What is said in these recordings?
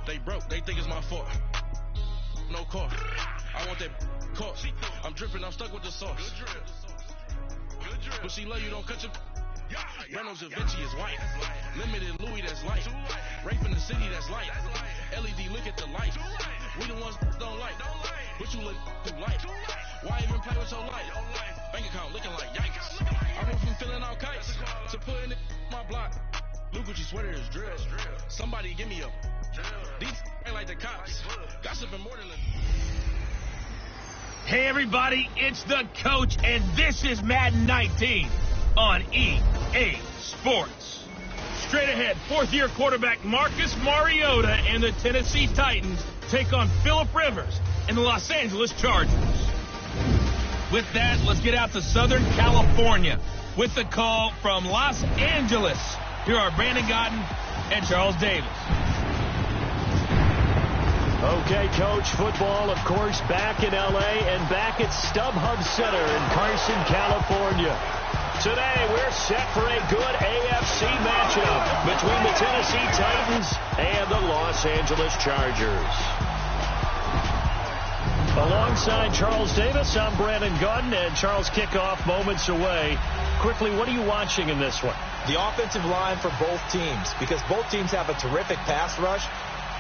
They broke, they think it's my fault. No car. I want that caught. I'm dripping, I'm stuck with the sauce. But she love you, don't cut your. Reynolds Da Vinci is white. Limited Louis, that's light. Rape in the city, that's light. LED, look at the light. We the ones don't like. But you look too light. Why even play with your life? Bank account looking like yikes. I went from filling out kites to putting it in my block. Look what you sweater is drill. Somebody give me a. These ain't like the cops. Gossiping more than the. Hey everybody, it's the coach, and this is Madden 19 on EA Sports. Straight ahead, fourth-year quarterback Marcus Mariota and the Tennessee Titans take on Phillip Rivers and the Los Angeles Chargers. With that, let's get out to Southern California with the call from Los Angeles. Here are Brandon Gotten and Charles Davis. Okay, Coach, football, of course, back in L.A. and back at StubHub Center in Carson, California. Today, we're set for a good AFC matchup between the Tennessee Titans and the Los Angeles Chargers. Alongside Charles Davis, I'm Brandon Gaudin, and Charles, kickoff moments away. Quickly, what are you watching in this one? The offensive line for both teams, because both teams have a terrific pass rush.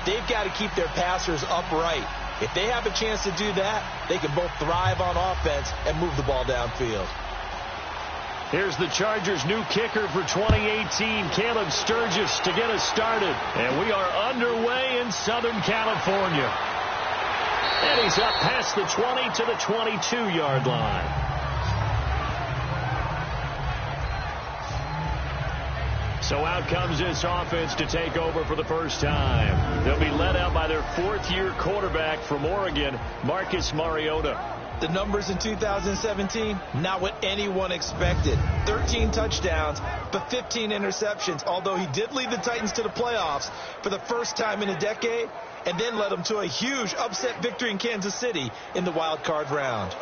They've got to keep their passers upright. If they have a chance to do that, they can both thrive on offense and move the ball downfield. Here's the Chargers' new kicker for 2018, Caleb Sturgis, to get us started. And we are underway in Southern California. And he's up past the 20 to the 22-yard line. So out comes this offense to take over for the first time. They'll be led out by their fourth-year quarterback from Oregon, Marcus Mariota. The numbers in 2017, not what anyone expected. 13 touchdowns, but 15 interceptions, although he did lead the Titans to the playoffs for the first time in a decade, and then led them to a huge upset victory in Kansas City in the wild card round.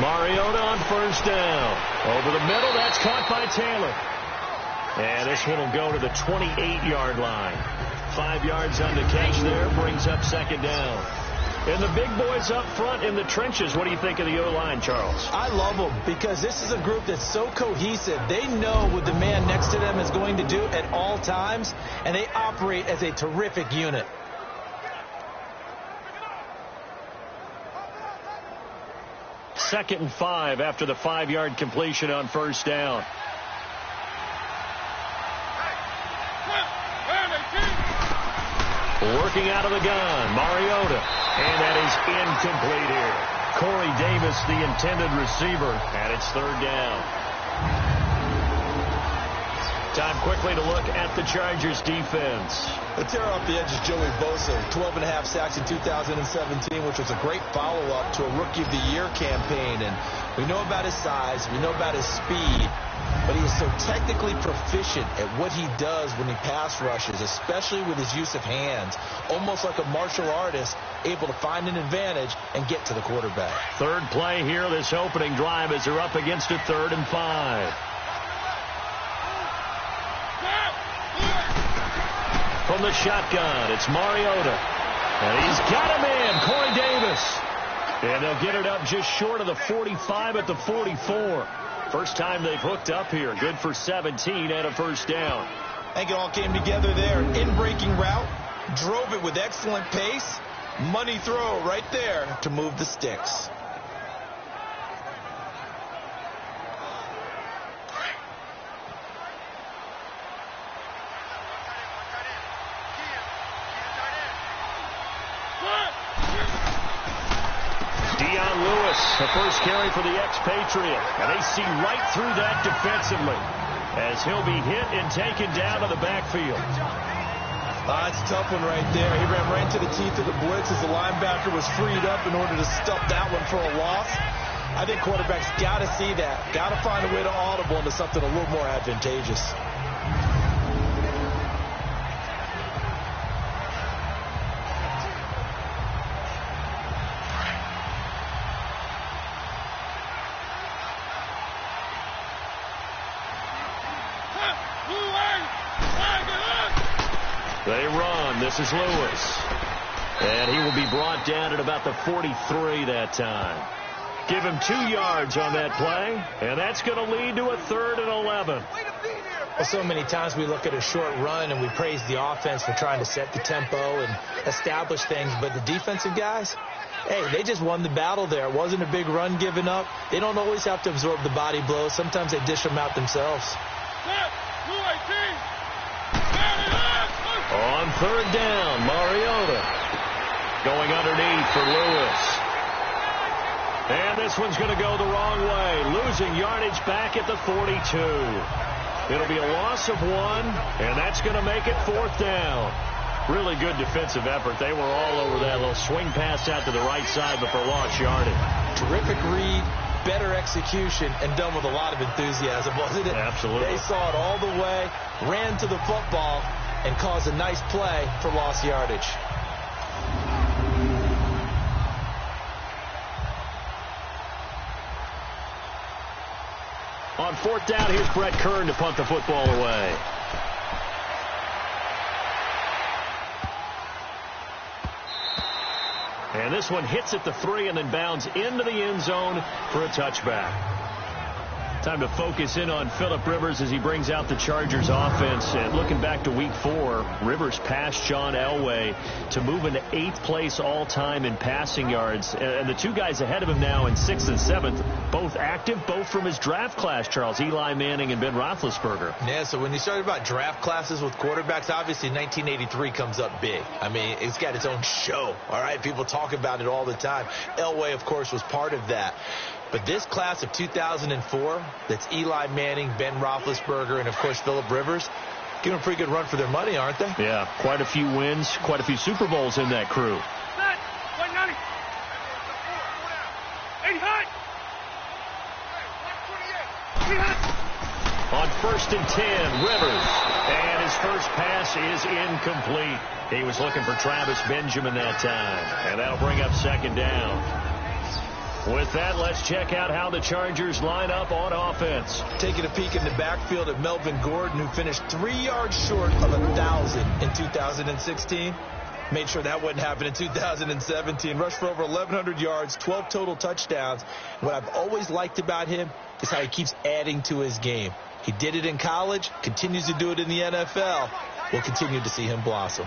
Mariota on first down. Over the middle, that's caught by Taylor. And this one will go to the 28-yard line. 5 yards on the catch there, brings up second down. And the big boys up front in the trenches. What do you think of the O-line, Charles? I love them because this is a group that's so cohesive. They know what the man next to them is going to do at all times, and they operate as a terrific unit. Second and 5 after the 5-yard completion on first down. Working out of the gun, Mariota. And that is incomplete here. Corey Davis, the intended receiver, and it's third down. Time quickly to look at the Chargers defense. The tear off the edge is Joey Bosa, 12.5 sacks in 2017, which was a great follow-up to a Rookie of the Year campaign. And we know about his size, we know about his speed, but he is so technically proficient at what he does when he pass rushes, especially with his use of hands, almost like a martial artist, able to find an advantage and get to the quarterback. Third play here, this opening drive, as they're up against a 3rd and 5. From the shotgun, it's Mariota. And he's got him in, Corey Davis. And they'll get it up just short of the 45 at the 44. First time they've hooked up here. Good for 17 and a first down. I think it all came together there. In-breaking route, drove it with excellent pace. Money throw right there to move the sticks. The first carry for the expatriate, and they see right through that defensively as he'll be hit and taken down to the backfield. That's a tough one right there. He ran right into the teeth of the blitz as the linebacker was freed up in order to stuff that one for a loss. I think quarterbacks got to see that, got to find a way to audible into something a little more advantageous. They run. This is Lewis. And he will be brought down at about the 43 that time. Give him 2 yards on that play, and that's going to lead to a 3rd and 11. Well, so many times we look at a short run and we praise the offense for trying to set the tempo and establish things, but the defensive guys, hey, they just won the battle there. It wasn't a big run given up. They don't always have to absorb the body blows. Sometimes they dish them out themselves. On 3rd down, Mariota going underneath for Lewis. And this one's going to go the wrong way, losing yardage back at the 42. It'll be a loss of 1, and that's going to make it 4th down. Really good defensive effort. They were all over that little swing pass out to the right side, but for lost yardage. Terrific read, better execution, and done with a lot of enthusiasm, wasn't it? Absolutely. They saw it all the way, ran to the football, and caused a nice play for lost yardage. On 4th down, here's Brett Kern to punt the football away. And this one hits at the 3 and then bounds into the end zone for a touchback. Time to focus in on Phillip Rivers as he brings out the Chargers offense. And looking back to week 4, Rivers passed John Elway to move into 8th place all-time in passing yards. And the 2 guys ahead of him now in 6th and 7th, both active, both from his draft class, Charles. Eli Manning and Ben Roethlisberger. Yeah, so when you start about draft classes with quarterbacks, obviously 1983 comes up big. I mean, it's got its own show, all right? People talk about it all the time. Elway, of course, was part of that. But this class of 2004, that's Eli Manning, Ben Roethlisberger, and, of course, Phillip Rivers, give them a pretty good run for their money, aren't they? Yeah, quite a few wins, quite a few Super Bowls in that crew. On 1st and 10, Rivers. And his first pass is incomplete. He was looking for Travis Benjamin that time. And that'll bring up 2nd down. With that, let's check out how the Chargers line up on offense. Taking a peek in the backfield at Melvin Gordon, who finished 3 yards short of 1,000 in 2016. Made sure that wouldn't happen in 2017. Rushed for over 1,100 yards, 12 total touchdowns. What I've always liked about him is how he keeps adding to his game. He did it in college, continues to do it in the NFL. We'll continue to see him blossom.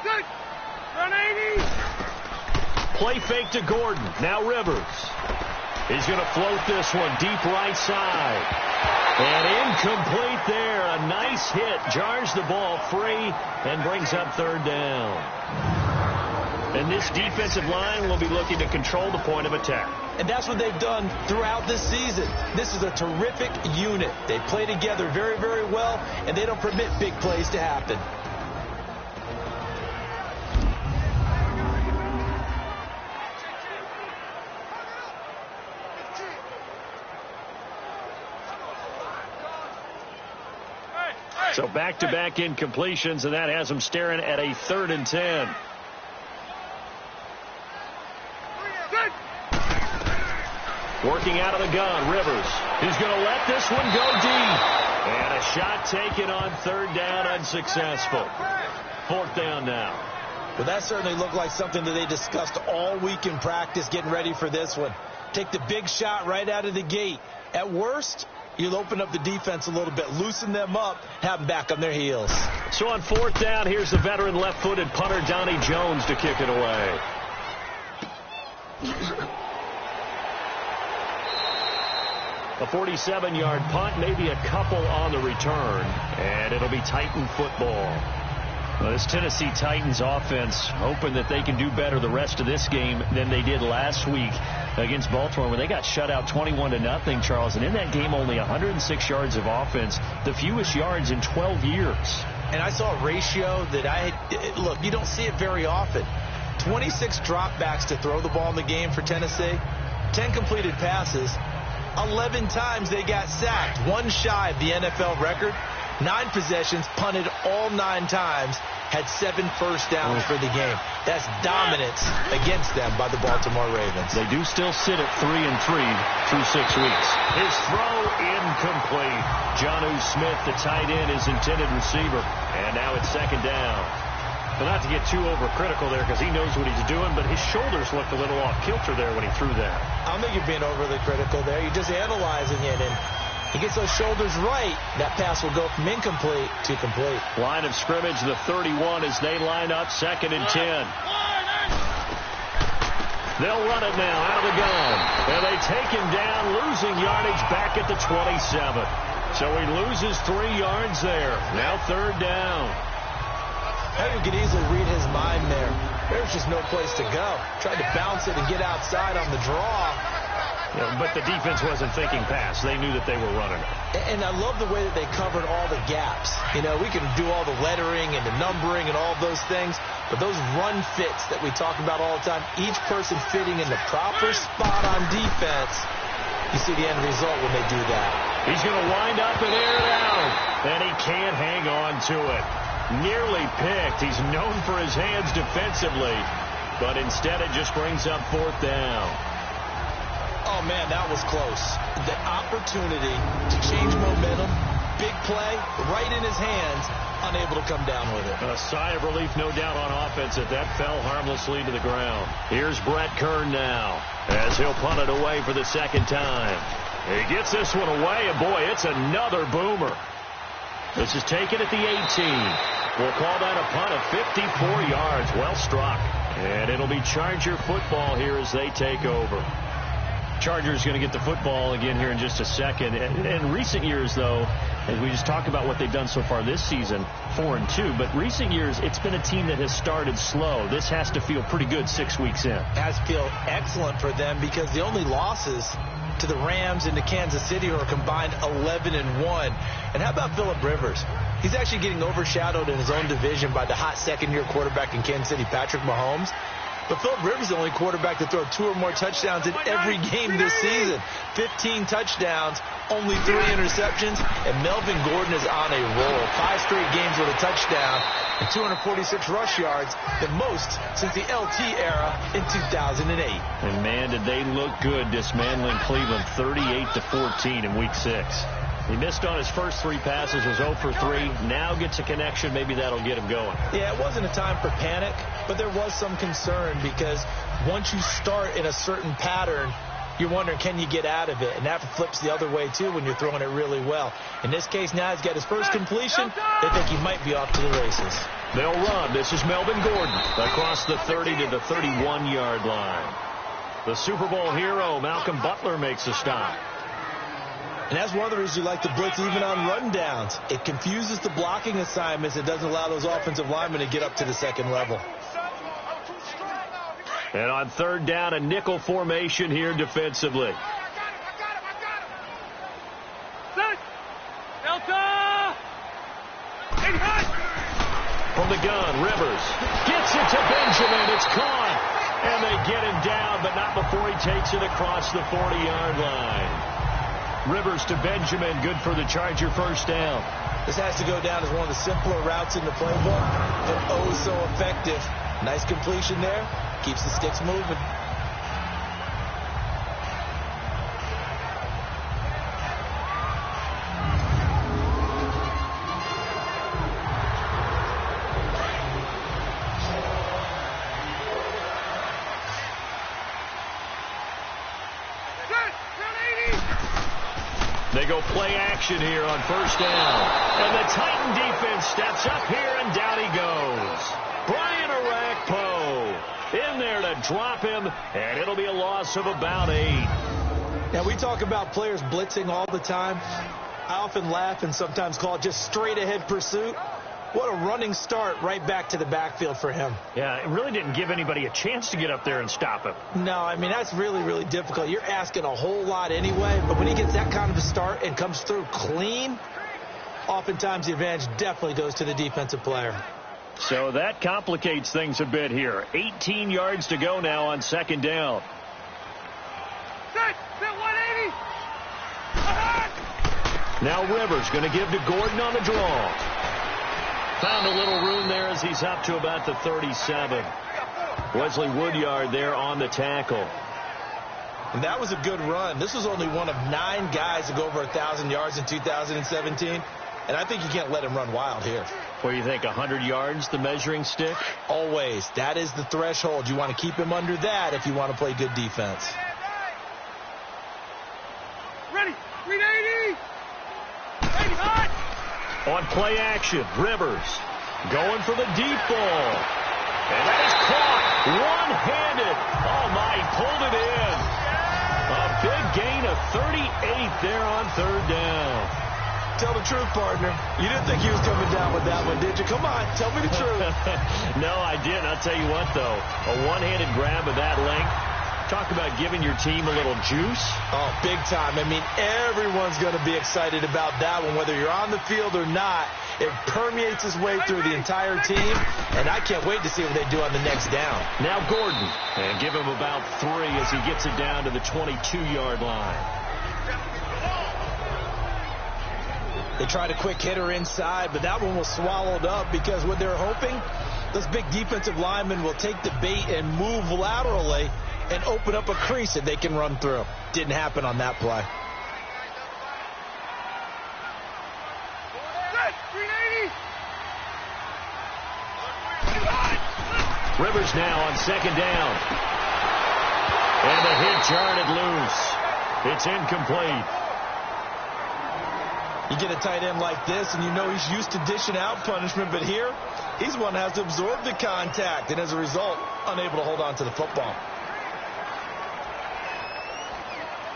Good. Run 80. Play fake to Gordon. Now Rivers. He's going to float this one deep right side. And incomplete there. A nice hit. Jars the ball free and brings up 3rd down. And this defensive line will be looking to control the point of attack. And that's what they've done throughout this season. This is a terrific unit. They play together very, very well, and they don't permit big plays to happen. So back-to-back incompletions, and that has them staring at a 3rd and 10. Working out of the gun, Rivers. He's going to let this one go deep. And a shot taken on 3rd down, unsuccessful. 4th down now. Well, that certainly looked like something that they discussed all week in practice, getting ready for this one. Take the big shot right out of the gate. At worst, you'll open up the defense a little bit, loosen them up, have them back on their heels. So on 4th down, here's the veteran left-footed punter, Donnie Jones, to kick it away. A 47-yard punt, maybe a couple on the return, and it'll be Titan football. Well, this Tennessee Titans offense hoping that they can do better the rest of this game than they did last week against Baltimore, where they got shut out 21-0, Charles. And in that game, only 106 yards of offense, the fewest yards in 12 years. And I saw a ratio that look, you don't see it very often. 26 dropbacks to throw the ball in the game for Tennessee, 10 completed passes. 11 times they got sacked, one shy of the NFL record. 9 possessions, punted all 9 times, had 7 first downs for the game. That's dominance against them by the Baltimore Ravens. They do still sit at 3-3 through 6 weeks. His throw incomplete. Jonnu Smith, the tight end, his intended receiver. And now it's 2nd down. But not to get too overcritical there because he knows what he's doing, but his shoulders looked a little off kilter there when he threw that. I don't think you're being overly critical there. You're just analyzing it, and he gets those shoulders right. That pass will go from incomplete to complete. Line of scrimmage, the 31 as they line up, 2nd and 10. They'll run it now out of the gun. And they take him down, losing yardage back at the 27. So he loses 3 yards there. Now 3rd down. You could easily read his mind there. There's just no place to go. Tried to bounce it and get outside on the draw. Yeah, but the defense wasn't thinking pass. They knew that they were running it. And I love the way that they covered all the gaps. You know, we can do all the lettering and the numbering and all those things, but those run fits that we talk about all the time, each person fitting in the proper spot on defense, you see the end result when they do that. He's going to wind up and air it out, and he can't hang on to it. Nearly picked. He's known for his hands defensively, but instead it just brings up 4th down. Oh, man, that was close. The opportunity to change momentum, big play, right in his hands, unable to come down with it. A sigh of relief, no doubt, on offense that fell harmlessly to the ground. Here's Brett Kern now as he'll punt it away for the 2nd time. He gets this one away, and boy, it's another boomer. This is taken at the 18. We'll call that a punt of 54 yards. Well struck. And it'll be Charger football here as they take over. Chargers going to get the football again here in just a second. In recent years, though, as we just talked about what they've done so far this season, 4-2. But recent years, it's been a team that has started slow. This has to feel pretty good 6 weeks in. It has to feel excellent for them because the only losses to the Rams and to Kansas City are combined 11-1. And how about Phillip Rivers? He's actually getting overshadowed in his own division by the hot 2nd-year quarterback in Kansas City, Patrick Mahomes. But Phillip Rivers is the only quarterback to throw 2 or more touchdowns in every game this season. 15 touchdowns, only 3 interceptions, and Melvin Gordon is on a roll. 5 straight games with a touchdown and 246 rush yards, the most since the LT era in 2008. And, man, did they look good dismantling Cleveland 38-14 in Week 6. He missed on his first 3 passes, was 0 for 3. Now gets a connection. Maybe that'll get him going. Yeah, it wasn't a time for panic, but there was some concern because once you start in a certain pattern, you're wondering, can you get out of it? And that flips the other way, too, when you're throwing it really well. In this case, now he's got his first completion. They think he might be off to the races. They'll run. This is Melvin Gordon across the 30 to the 31-yard line. The Super Bowl hero, Malcolm Butler, makes a stop. And that's one of the reasons you like to blitz even on rundowns. It confuses the blocking assignments. It doesn't allow those offensive linemen to get up to the 2nd level. And on 3rd down, a nickel formation here defensively. From the gun, Rivers gets it to Benjamin. It's caught. And they get him down, but not before he takes it across the 40-yard line. Rivers to Benjamin, good for the Charger first down. This has to go down as one of the simpler routes in the playbook, but oh so effective. Nice completion there. Keeps the sticks moving. They go play action here on first down. And the Titan defense steps up here, and down he goes. Brian Orakpo in there to drop him, and it'll be a loss of about 8. Now, we talk about players blitzing all the time. I often laugh and sometimes call it just straight-ahead pursuit. What a running start right back to the backfield for him. Yeah, it really didn't give anybody a chance to get up there and stop him. No, I mean, that's really, really difficult. You're asking a whole lot anyway, but when he gets that kind of a start and comes through clean, oftentimes the advantage definitely goes to the defensive player. So that complicates things a bit here. 18 yards to go now on 2nd down. Now Rivers going to give to Gordon on the draw. Found a little room there as he's up to about the 37. Wesley Woodyard there on the tackle. And that was a good run. This was only one of 9 guys to go over 1,000 yards in 2017. And I think you can't let him run wild here. What do you think, 100 yards, the measuring stick? Always. That is the threshold. You want to keep him under that if you want to play good defense. Ready. 380. Hot. On play action, Rivers going for the deep ball. And that is caught one-handed. Oh, my, he pulled it in. A big gain of 38 there on third down. Tell the truth, partner. You didn't think he was coming down with that one, did you? Come on, tell me the truth. No, I didn't. I'll tell you what, though. A one-handed grab of that length. Talk about giving your team a little juice. Oh, big time. I mean, everyone's going to be excited about that one, whether you're on the field or not. It permeates its way through the entire team, and I can't wait to see what they do on the next down. Now Gordon, and give him about 3 as he gets it down to the 22-yard line. They tried a quick hitter inside, but that one was swallowed up because what they're hoping, those big defensive linemen will take the bait and move laterally and open up a crease that they can run through. Didn't happen on that play. Rivers now on second down. And the hit jarred loose. It's incomplete. You get a tight end like this, and you know he's used to dishing out punishment, but here, he's one that has to absorb the contact, and as a result, unable to hold on to the football.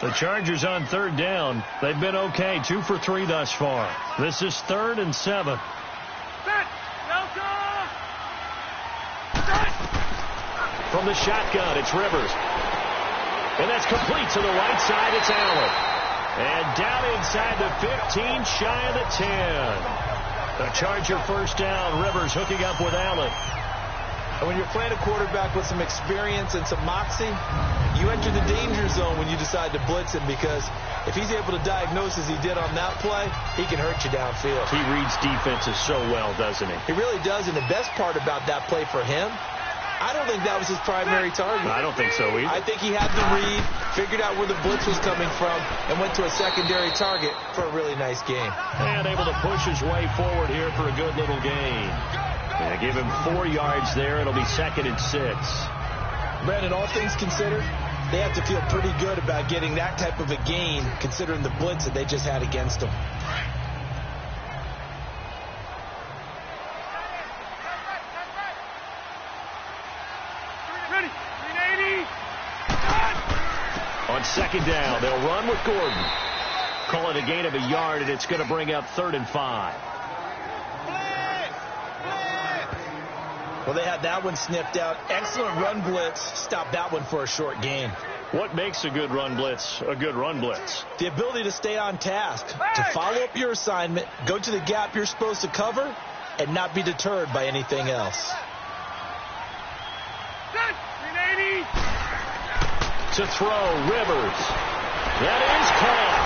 The Chargers on third down. They've been okay, 2 for 3 thus far. This is 3rd and 7. From the shotgun, it's Rivers. And that's complete to the right side. It's Allen. And down inside the 15, shy of the 10. The Charger first down. Rivers hooking up with Allen. And when you're playing a quarterback with some experience and some moxie, you enter the danger zone when you decide to blitz him, because if he's able to diagnose as he did on that play, he can hurt you downfield. He reads defenses so well, doesn't he? He really does, and the best part about that play for him, I don't think that was his primary target. I don't think so either. I think he had the read, figured out where the blitz was coming from, and went to a secondary target for a really nice game. And able to push his way forward here for a good little gain. And give him 4 yards there. It'll be 2nd and 6. Brandon, all things considered, they have to feel pretty good about getting that type of a gain, considering the blitz that they just had against them. On second down, they'll run with Gordon. Call it a gain of a yard, and it's going to bring up 3rd and 5. Well, they had that one sniffed out. Excellent run blitz. Stopped that one for a short gain. What makes a good run blitz a good run blitz? The ability to stay on task, to follow up your assignment, go to the gap you're supposed to cover, and not be deterred by anything else. To throw, Rivers. That is caught.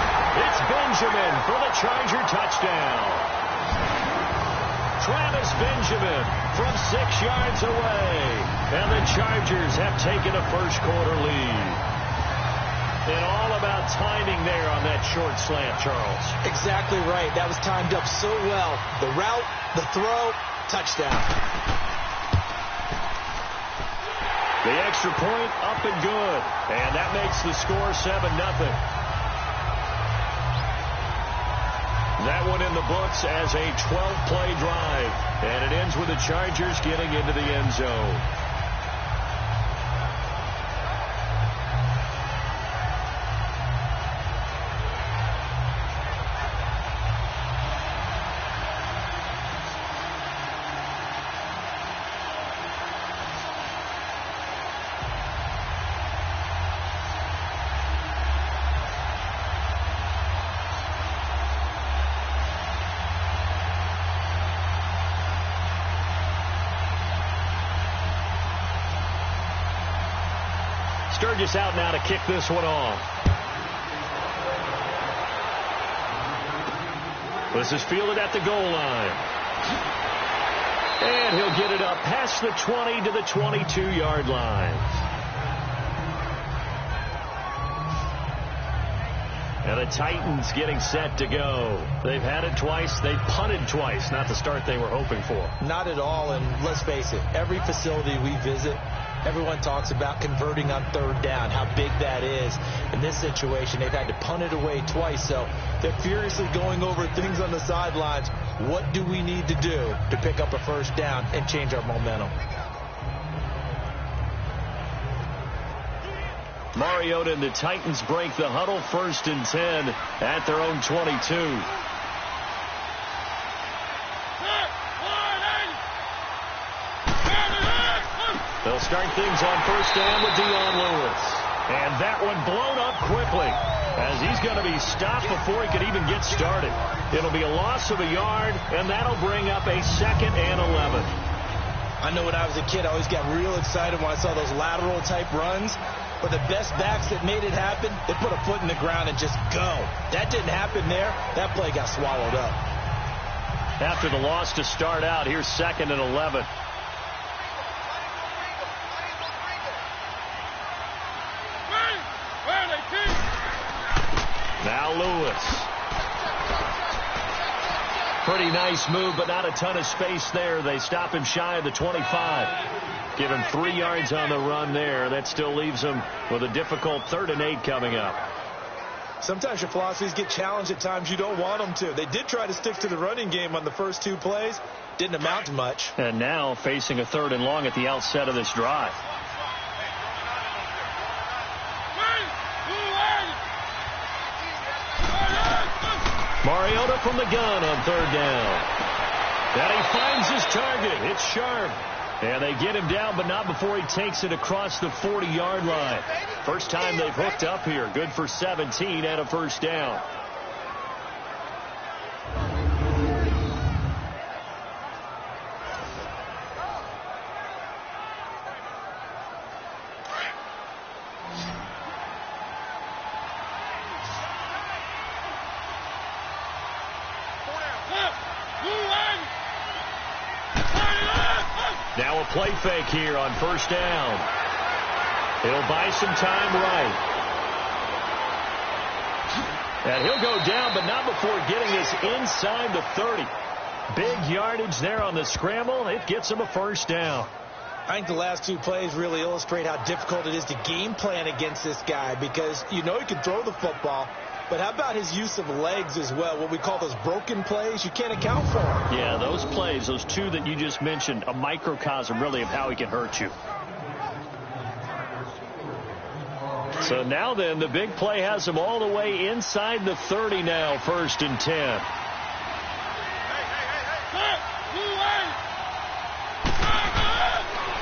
It's Benjamin for the Charger touchdown. Travis Benjamin from 6 yards away. And the Chargers have taken a first-quarter lead. And all about timing there on that short slant, Charles. Exactly right. That was timed up so well. The route, the throw, touchdown. The extra point up and good. And that makes the score 7-0. That one in the books as a 12-play drive. And it ends with the Chargers getting into the end zone. Sturgis out now to kick this one off. This is fielded at the goal line. And he'll get it up past the 20 to the 22-yard line. And the Titans getting set to go. They've had it twice. They've punted twice. Not the start they were hoping for. Not at all. And let's face it, every facility we visit, everyone talks about converting on third down, how big that is. In this situation, they've had to punt it away twice. So they're furiously going over things on the sidelines. What do we need to do to pick up a first down and change our momentum? Mariota and the Titans break the huddle, 1st and 10 at their own 22. They'll start things on 1st down with Dion Lewis. And that one blown up quickly as he's going to be stopped before he could even get started. It'll be a loss of a yard, and that'll bring up a 2nd and 11. I know when I was a kid, I always got real excited when I saw those lateral-type runs. But the best backs that made it happen, they put a foot in the ground and just go. That didn't happen there. That play got swallowed up. After the loss to start out, here's 2nd and 11. Now Lewis. Pretty nice move, but not a ton of space there. They stop him shy of the 25. Give him 3 yards on the run there. That still leaves him with a difficult 3rd and 8 coming up. Sometimes your philosophies get challenged at times you don't want them to. They did try to stick to the running game on the first 2 plays. Didn't amount to much. And now facing a 3rd and long at the outset of this drive. Mariota from the gun on 3rd down. And he finds his target. It's Sharp. And they get him down, but not before he takes it across the 40-yard line. First time they've hooked up here. Good for 17 and a 1st down. Now a play fake here on 1st down. He'll buy some time right. And he'll go down, but not before getting this inside the 30. Big yardage there on the scramble. It gets him a 1st down. I think the last 2 plays really illustrate how difficult it is to game plan against this guy, because you know he can throw the football, but how about his use of legs as well? What we call those broken plays, you can't account for them. Yeah, those plays, those 2 that you just mentioned, a microcosm really of how he can hurt you. So now then, the big play has him all the way inside the 30 now, 1st and 10.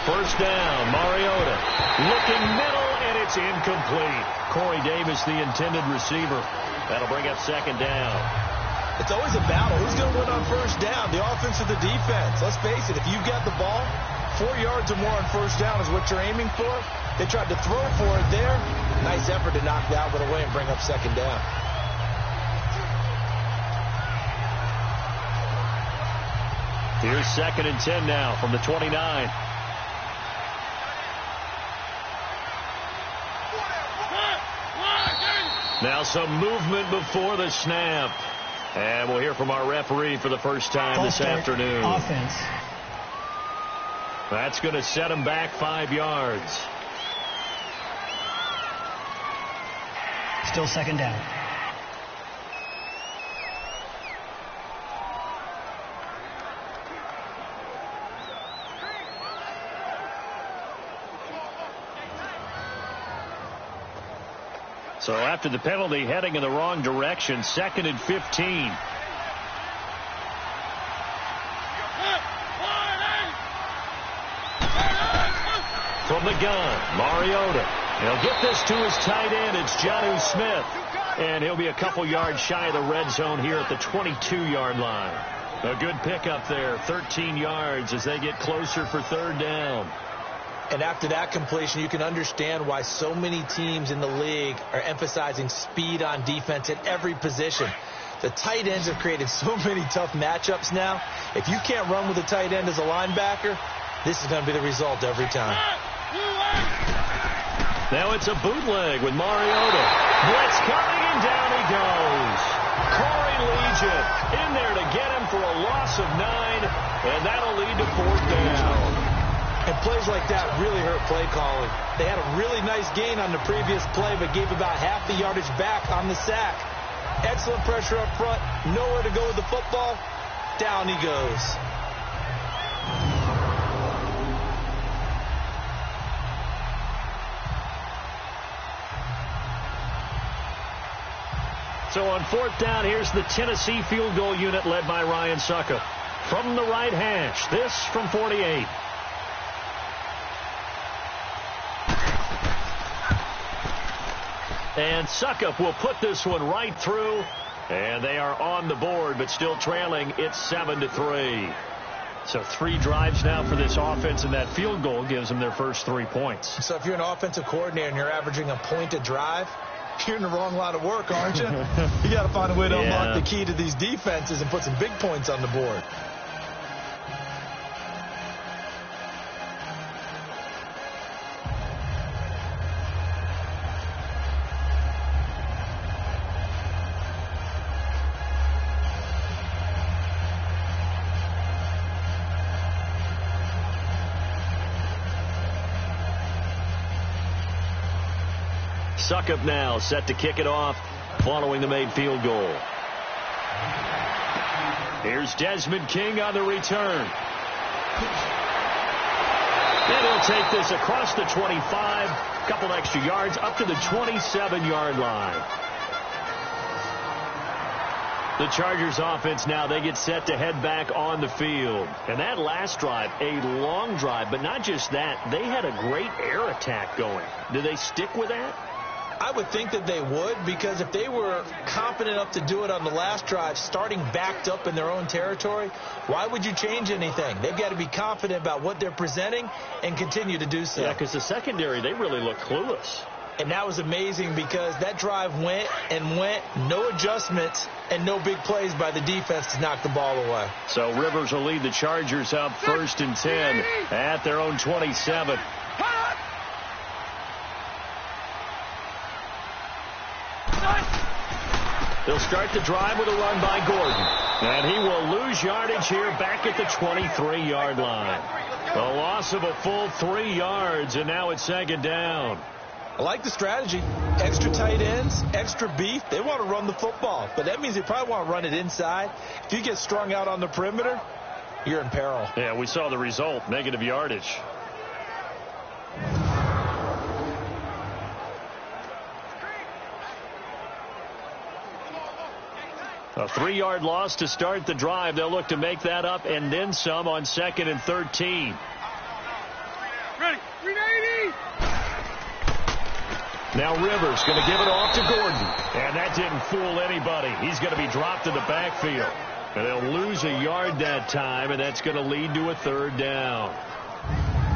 First down, Mariota looking middle, and it's incomplete. Corey Davis, the intended receiver. That'll bring up 2nd down. It's always a battle. Who's going to win on 1st down, the offense or the defense? Let's face it, if you've got the ball, 4 yards or more on 1st down is what you're aiming for. They tried to throw for it there. Nice effort to knock that one away and bring up 2nd down. Here's 2nd and 10 now from the 29. Now some movement before the snap. And we'll hear from our referee for the first time this afternoon. Offense. That's going to set him back 5 yards. Still 2nd down. So after the penalty, heading in the wrong direction, 2nd and 15. From the gun, Mariota. He'll get this to his tight end. It's Jonnu Smith. And he'll be a couple yards shy of the red zone here at the 22-yard line. A good pickup there, 13 yards as they get closer for 3rd down. And after that completion, you can understand why so many teams in the league are emphasizing speed on defense at every position. The tight ends have created so many tough matchups now. If you can't run with a tight end as a linebacker, this is going to be the result every time. Now it's a bootleg with Mariota. Blitz coming, and down he goes. Corey Legion in there to get him for a loss of 9, and that'll lead to 4th down. And plays like that really hurt play calling. They had a really nice gain on the previous play, but gave about half the yardage back on the sack. Excellent pressure up front. Nowhere to go with the football. Down he goes. So on 4th down, here's the Tennessee field goal unit led by Ryan Suckup. From the right hash, this from 48. And Suckup will put this one right through. And they are on the board, but still trailing. It's 7-3. So 3 drives now for this offense, and that field goal gives them their first 3 points. So if you're an offensive coordinator and you're averaging a point a drive, you're in the wrong line of work, aren't you? You got to find a way to unlock the key to these defenses and put some big points on the board. Suckup now set to kick it off following the made field goal. Here's Desmond King on the return. And he'll take this across the 25, a couple extra yards up to the 27-yard line. The Chargers offense now, they get set to head back on the field. And that last drive, a long drive, but not just that, they had a great air attack going. Do they stick with that? I would think that they would, because if they were confident enough to do it on the last drive, starting backed up in their own territory, why would you change anything? They've got to be confident about what they're presenting and continue to do so. Yeah, because the secondary, they really look clueless. And that was amazing because that drive went and went, no adjustments, and no big plays by the defense to knock the ball away. So Rivers will lead the Chargers up 1st and 10 at their own 27. They'll start the drive with a run by Gordon. And he will lose yardage here back at the 23-yard line. A loss of a full 3 yards, and now it's 2nd down. I like the strategy. Extra tight ends, extra beef. They want to run the football, but that means they probably want to run it inside. If you get strung out on the perimeter, you're in peril. Yeah, we saw the result, negative yardage. A 3-yard loss to start the drive. They'll look to make that up and then some on 2nd and 13. Ready. 380. Now Rivers going to give it off to Gordon. And that didn't fool anybody. He's going to be dropped in the backfield. And they'll lose a yard that time, and that's going to lead to a 3rd down.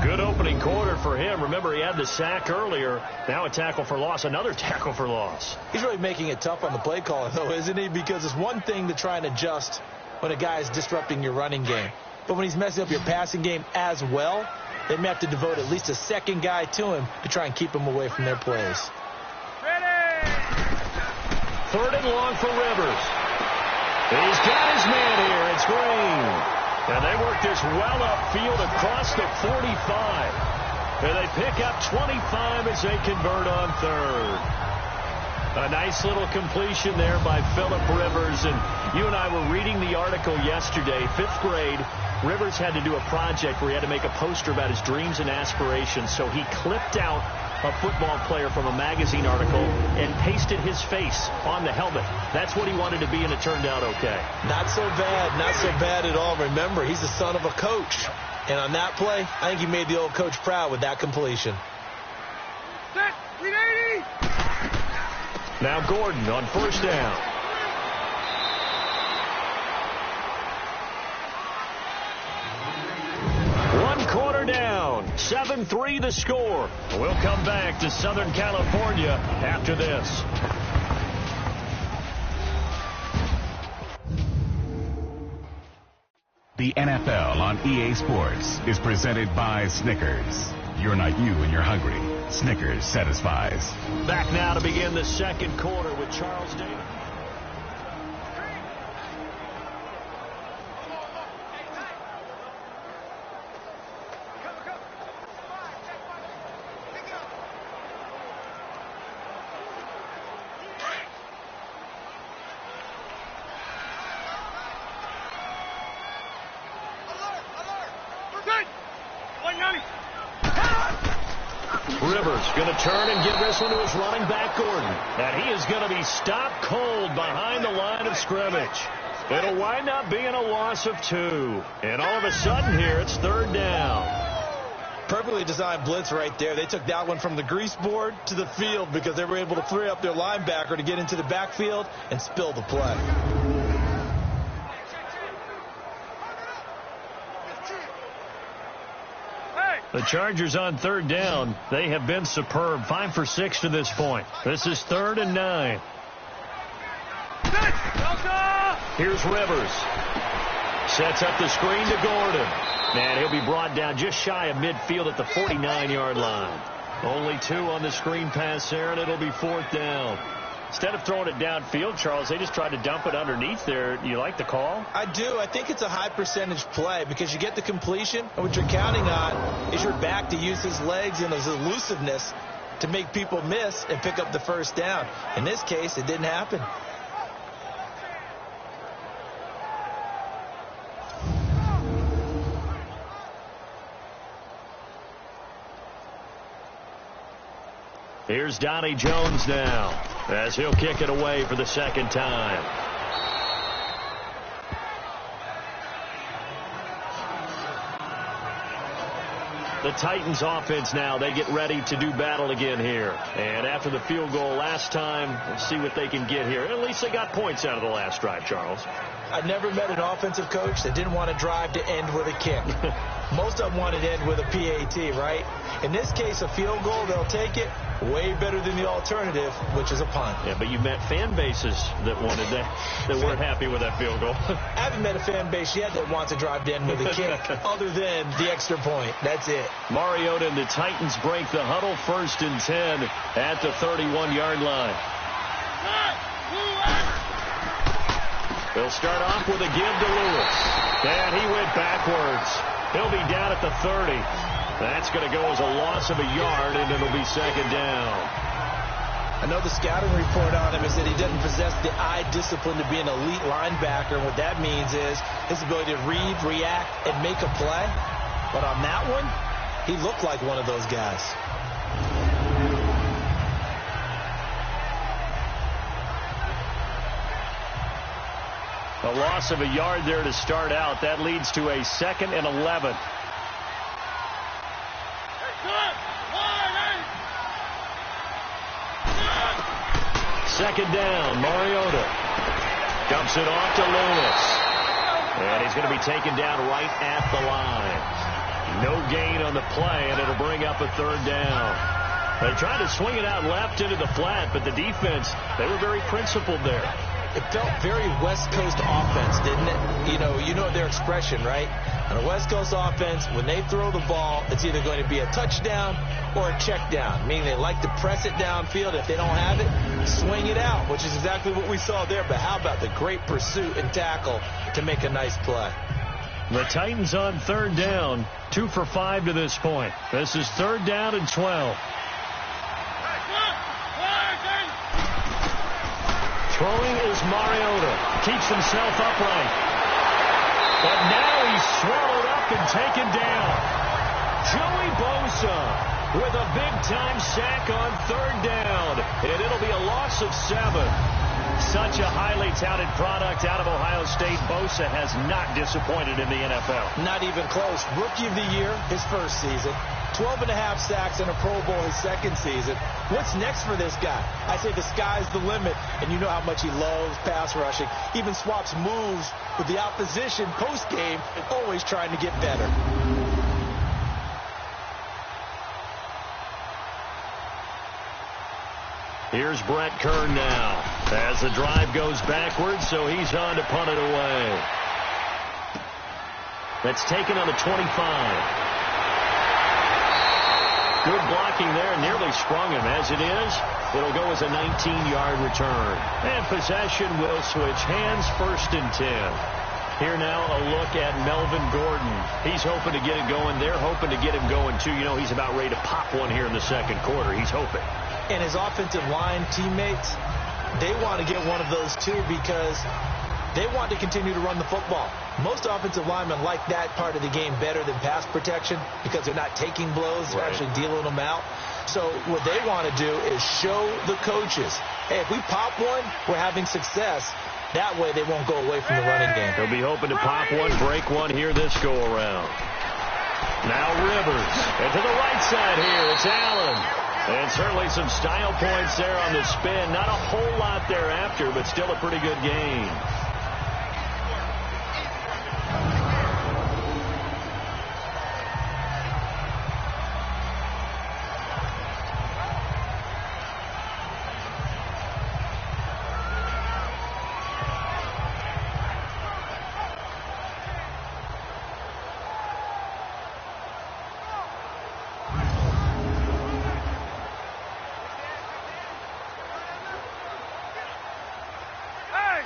Good opening quarter for him. Remember, he had the sack earlier. Now a tackle for loss, another tackle for loss. He's really making it tough on the play caller, though, isn't he? Because it's one thing to try and adjust when a guy is disrupting your running game. But when he's messing up your passing game as well, they may have to devote at least a second guy to him to try and keep him away from their plays. Ready. 3rd and long for Rivers. He's got his man here. It's Green. And they work this well upfield across the 45. And they pick up 25 as they convert on 3rd. A nice little completion there by Phillip Rivers. And you and I were reading the article yesterday, 5th grade. Rivers had to do a project where he had to make a poster about his dreams and aspirations. So he clipped out a football player from a magazine article and pasted his face on the helmet. That's what he wanted to be, and it turned out okay. Not so bad. Not so bad at all. Remember, he's the son of a coach. And on that play, I think he made the old coach proud with that completion. Set. 380. Now Gordon on 1st down. One quarter down. 7-3 the score. We'll come back to Southern California after this. the NFL on EA Sports is presented by Snickers. You're not you when you're hungry. Snickers satisfies. Back now to begin the second quarter with Charles Davis. Rivers going to turn and give this one to his running back, Gordon. And he is going to be stopped cold behind the line of scrimmage. It'll wind up being a loss of 2. And all of a sudden here, it's third down. Perfectly designed blitz right there. They took that one from the grease board to the field because they were able to free up their linebacker to get into the backfield and spill the play. The Chargers on third down. They have been superb. 5 for 6 to this point. This is 3rd and 9. Here's Rivers. Sets up the screen to Gordon. And he'll be brought down just shy of midfield at the 49-yard line. Only 2 on the screen pass there, and it'll be 4th down. Instead of throwing it downfield, Charles, they just tried to dump it underneath there. You like the call? I do. I think it's a high percentage play because you get the completion, and what you're counting on is your back to use his legs and his elusiveness to make people miss and pick up the first down. In this case, it didn't happen. Here's Donnie Jones now as he'll kick it away for the second time. The Titans offense now, they get ready to do battle again here. And after the field goal last time, we'll see what they can get here. At least they got points out of the last drive, Charles. I've never met an offensive coach that didn't want to drive to end with a kick. Most of them wanted to end with a PAT, right? In this case, a field goal, they'll take it. Way better than the alternative, which is a punt. Yeah, but you met fan bases that wanted that weren't happy with that field goal. I haven't met a fan base yet that wants to drive to end with a kick other than the extra point. That's it. Mariota and the Titans break the huddle, 1st and 10 at the 31-yard line. They'll start off with a give to Lewis. And he went backwards. He'll be down at the 30. That's going to go as a loss of a yard, and it'll be 2nd down. I know the scouting report on him is that he doesn't possess the eye discipline to be an elite linebacker. What that means is his ability to read, react, and make a play. But on that one, he looked like one of those guys. A loss of a yard there to start out. That leads to a 2nd and 11. Second down, Mariota dumps it off to Lewis. And he's going to be taken down right at the line. No gain on the play, and it'll bring up a 3rd down. They tried to swing it out left into the flat, but the defense, they were very principled there. It felt very West Coast offense, didn't it? You know their expression, right? On a West Coast offense, when they throw the ball, it's either going to be a touchdown or a check down, meaning they like to press it downfield. If they don't have it, swing it out, which is exactly what we saw there. But how about the great pursuit and tackle to make a nice play? The Titans on 3rd down, 2 for 5 to this point. This is 3rd down and 12. Throwing is Mariota. Keeps himself upright. But now he's swallowed up and taken down. Joey Bosa with a big-time sack on 3rd down. And it'll be a loss of 7. Such a highly touted product out of Ohio State. Bosa has not disappointed in the NFL. Not even close. Rookie of the year, his first season. 12.5 sacks in a Pro Bowl his second season. What's next for this guy? I say the sky's the limit, and you know how much he loves pass rushing. Even swaps moves with the opposition post-game, always trying to get better. Here's Brett Kern now as the drive goes backwards, so he's on to punt it away. That's taken on the 25. Good blocking there, nearly sprung him. As it is, it'll go as a 19-yard return. And possession will switch hands, 1st and 10. Here now a look at Melvin Gordon. He's hoping to get it going. They're hoping to get him going, too. You know, he's about ready to pop one here in the second quarter. He's hoping. And his offensive line teammates, they want to get one of those, too, because they want to continue to run the football. Most offensive linemen like that part of the game better than pass protection because they're not taking blows, they're actually dealing them out. So what they want to do is show the coaches, hey, if we pop one, we're having success. That way they won't go away from the running game. They'll be hoping to pop one, break one here this go-around. Now Rivers. And to the right side here, it's Allen. And certainly some style points there on the spin. Not a whole lot thereafter, but still a pretty good game.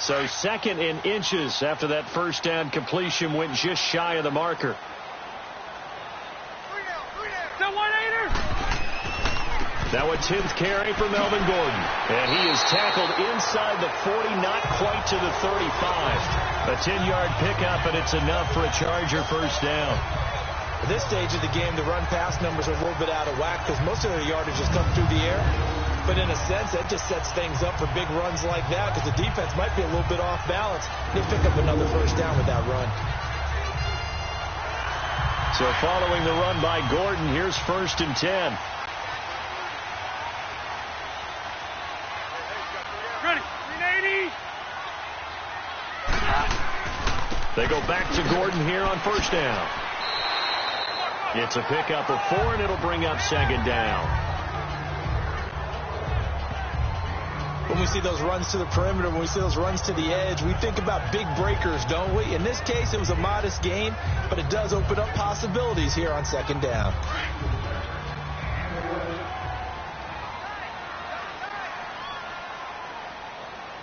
So 2nd and inches after that first down completion went just shy of the marker. Now a 10th carry for Melvin Gordon. And he is tackled inside the 40, not quite to the 35. A 10-yard pickup, and it's enough for a Charger first down. At this stage of the game, the run-pass numbers are a little bit out of whack because most of their yardage has come through the air. But in a sense, that just sets things up for big runs like that because the defense might be a little bit off balance. They pick up another first down with that run. So following the run by Gordon, here's 1st and 10. Ready, 380. They go back to Gordon here on first down. It's a pickup of 4, and it'll bring up 2nd down. When we see those runs to the perimeter, when we see those runs to the edge, we think about big breakers, don't we? In this case, it was a modest gain, but it does open up possibilities here on 2nd down.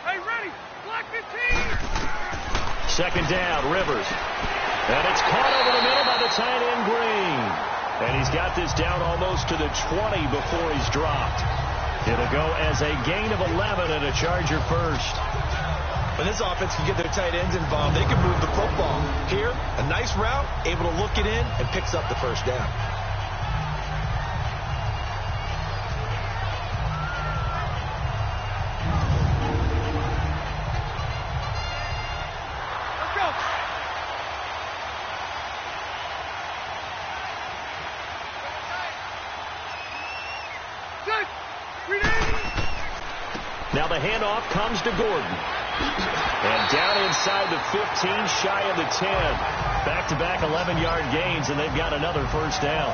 Hey, ready, block 15. 2nd down, Rivers. And it's caught over the middle by the tight end, Green. And he's got this down almost to the 20 before he's dropped. It'll go as a gain of 11 and a Charger first. When this offense can get their tight ends involved, they can move the football. Here, a nice route, able to look it in, and picks up the first down. Let's go. Good. 380. Now the handoff comes to Gordon. And down inside the 15, shy of the 10. Back-to-back 11-yard gains, and they've got another first down.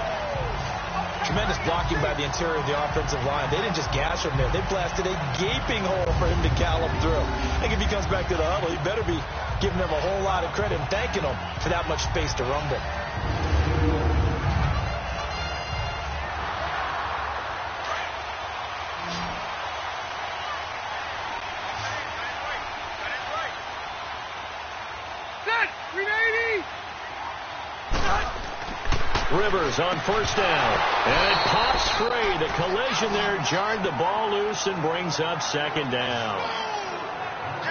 Tremendous blocking by the interior of the offensive line. They didn't just gash him there. They blasted a gaping hole for him to gallop through. I think if he comes back to the huddle, he better be giving them a whole lot of credit and thanking them for that much space to rumble. Rivers on first down. And it pops free. The collision there jarred the ball loose and brings up 2nd down.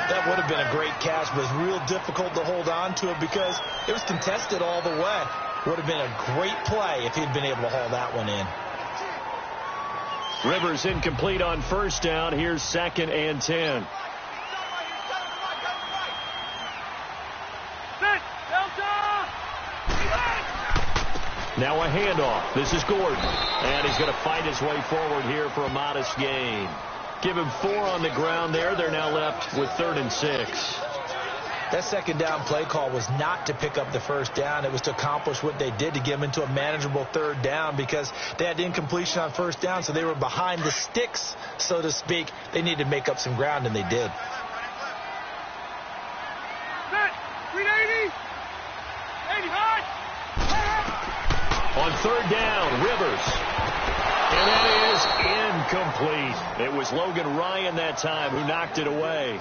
That would have been a great catch, but it's real difficult to hold on to it because it was contested all the way. Would have been a great play if he'd been able to haul that one in. Rivers incomplete on first down. Here's 2nd and 10. Now a handoff. This is Gordon. And he's going to fight his way forward here for a modest gain. Give him 4 on the ground there. They're now left with 3rd and 6. That 2nd down play call was not to pick up the first down. It was to accomplish what they did to get them into a manageable 3rd down because they had incompletion on first down, so they were behind the sticks, so to speak. They needed to make up some ground, and they did. Set. 380. 80 high. On third down, Rivers. And that is incomplete. It was Logan Ryan that time who knocked it away.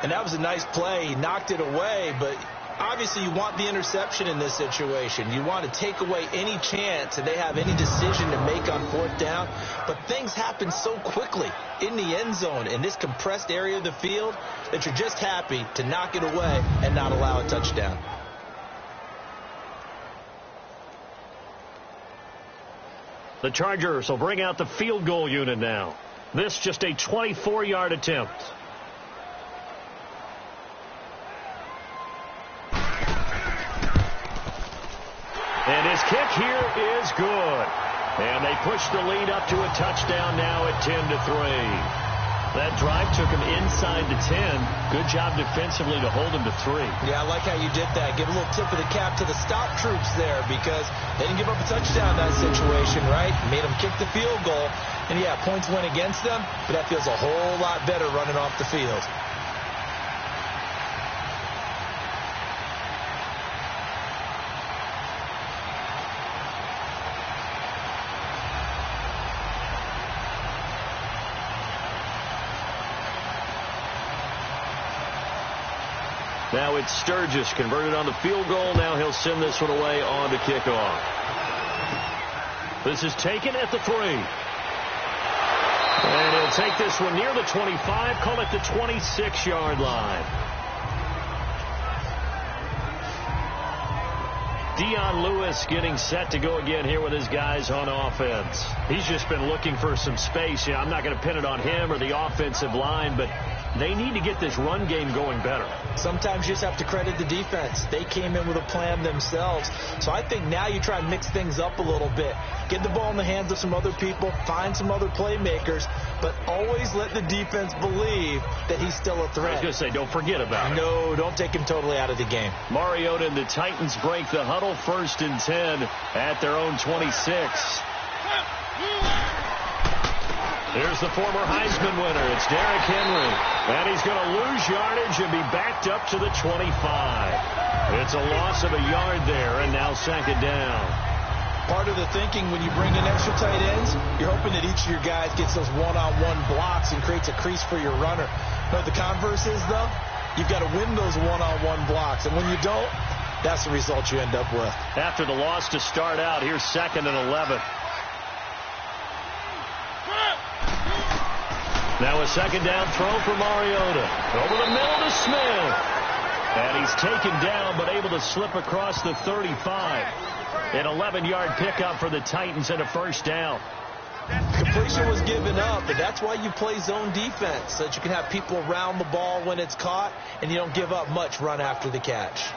And that was a nice play. He knocked it away, but obviously you want the interception in this situation. You want to take away any chance that they have any decision to make on fourth down. But things happen so quickly in the end zone in this compressed area of the field that you're just happy to knock it away and not allow a touchdown. The Chargers will bring out the field goal unit now. This just a 24-yard attempt. And his kick here is good. And they push the lead up to a touchdown now at 10-3. That drive took him inside the 10. Good job defensively to hold him to 3. Yeah, I like how you did that. Give a little tip of the cap to the stop troops there because they didn't give up a touchdown in that situation, right? Made them kick the field goal. And, yeah, points went against them, but that feels a whole lot better running off the field. Now it's Sturgis converted on the field goal. Now he'll send this one away on to kickoff. This is taken at the 3. And he'll take this one near the 25, call it the 26-yard line. Dion Lewis getting set to go again here with his guys on offense. He's just been looking for some space. I'm not going to pin it on him or the offensive line, but they need to get this run game going better. Sometimes you just have to credit the defense. They came in with a plan themselves. So I think now you try and mix things up a little bit. Get the ball in the hands of some other people, find some other playmakers, but always let the defense believe that he's still a threat. I was going to say, don't forget about it. No, don't take him totally out of the game. Mariota and the Titans break the huddle, 1st and 10 at their own 26. Here's the former Heisman winner. It's Derrick Henry. And he's going to lose yardage and be backed up to the 25. It's a loss of a yard there, and now 2nd down. Part of the thinking when you bring in extra tight ends, you're hoping that each of your guys gets those one-on-one blocks and creates a crease for your runner. But the converse is, though, you've got to win those one-on-one blocks. And when you don't, that's the result you end up with. After the loss to start out, here's 2nd and 11. Now a 2nd down throw for Mariota. Over the middle to Smith. And he's taken down, but able to slip across the 35. An 11-yard pickup for the Titans and a 1st down. Completion was given up, but that's why you play zone defense, so that you can have people around the ball when it's caught, and you don't give up much run after the catch.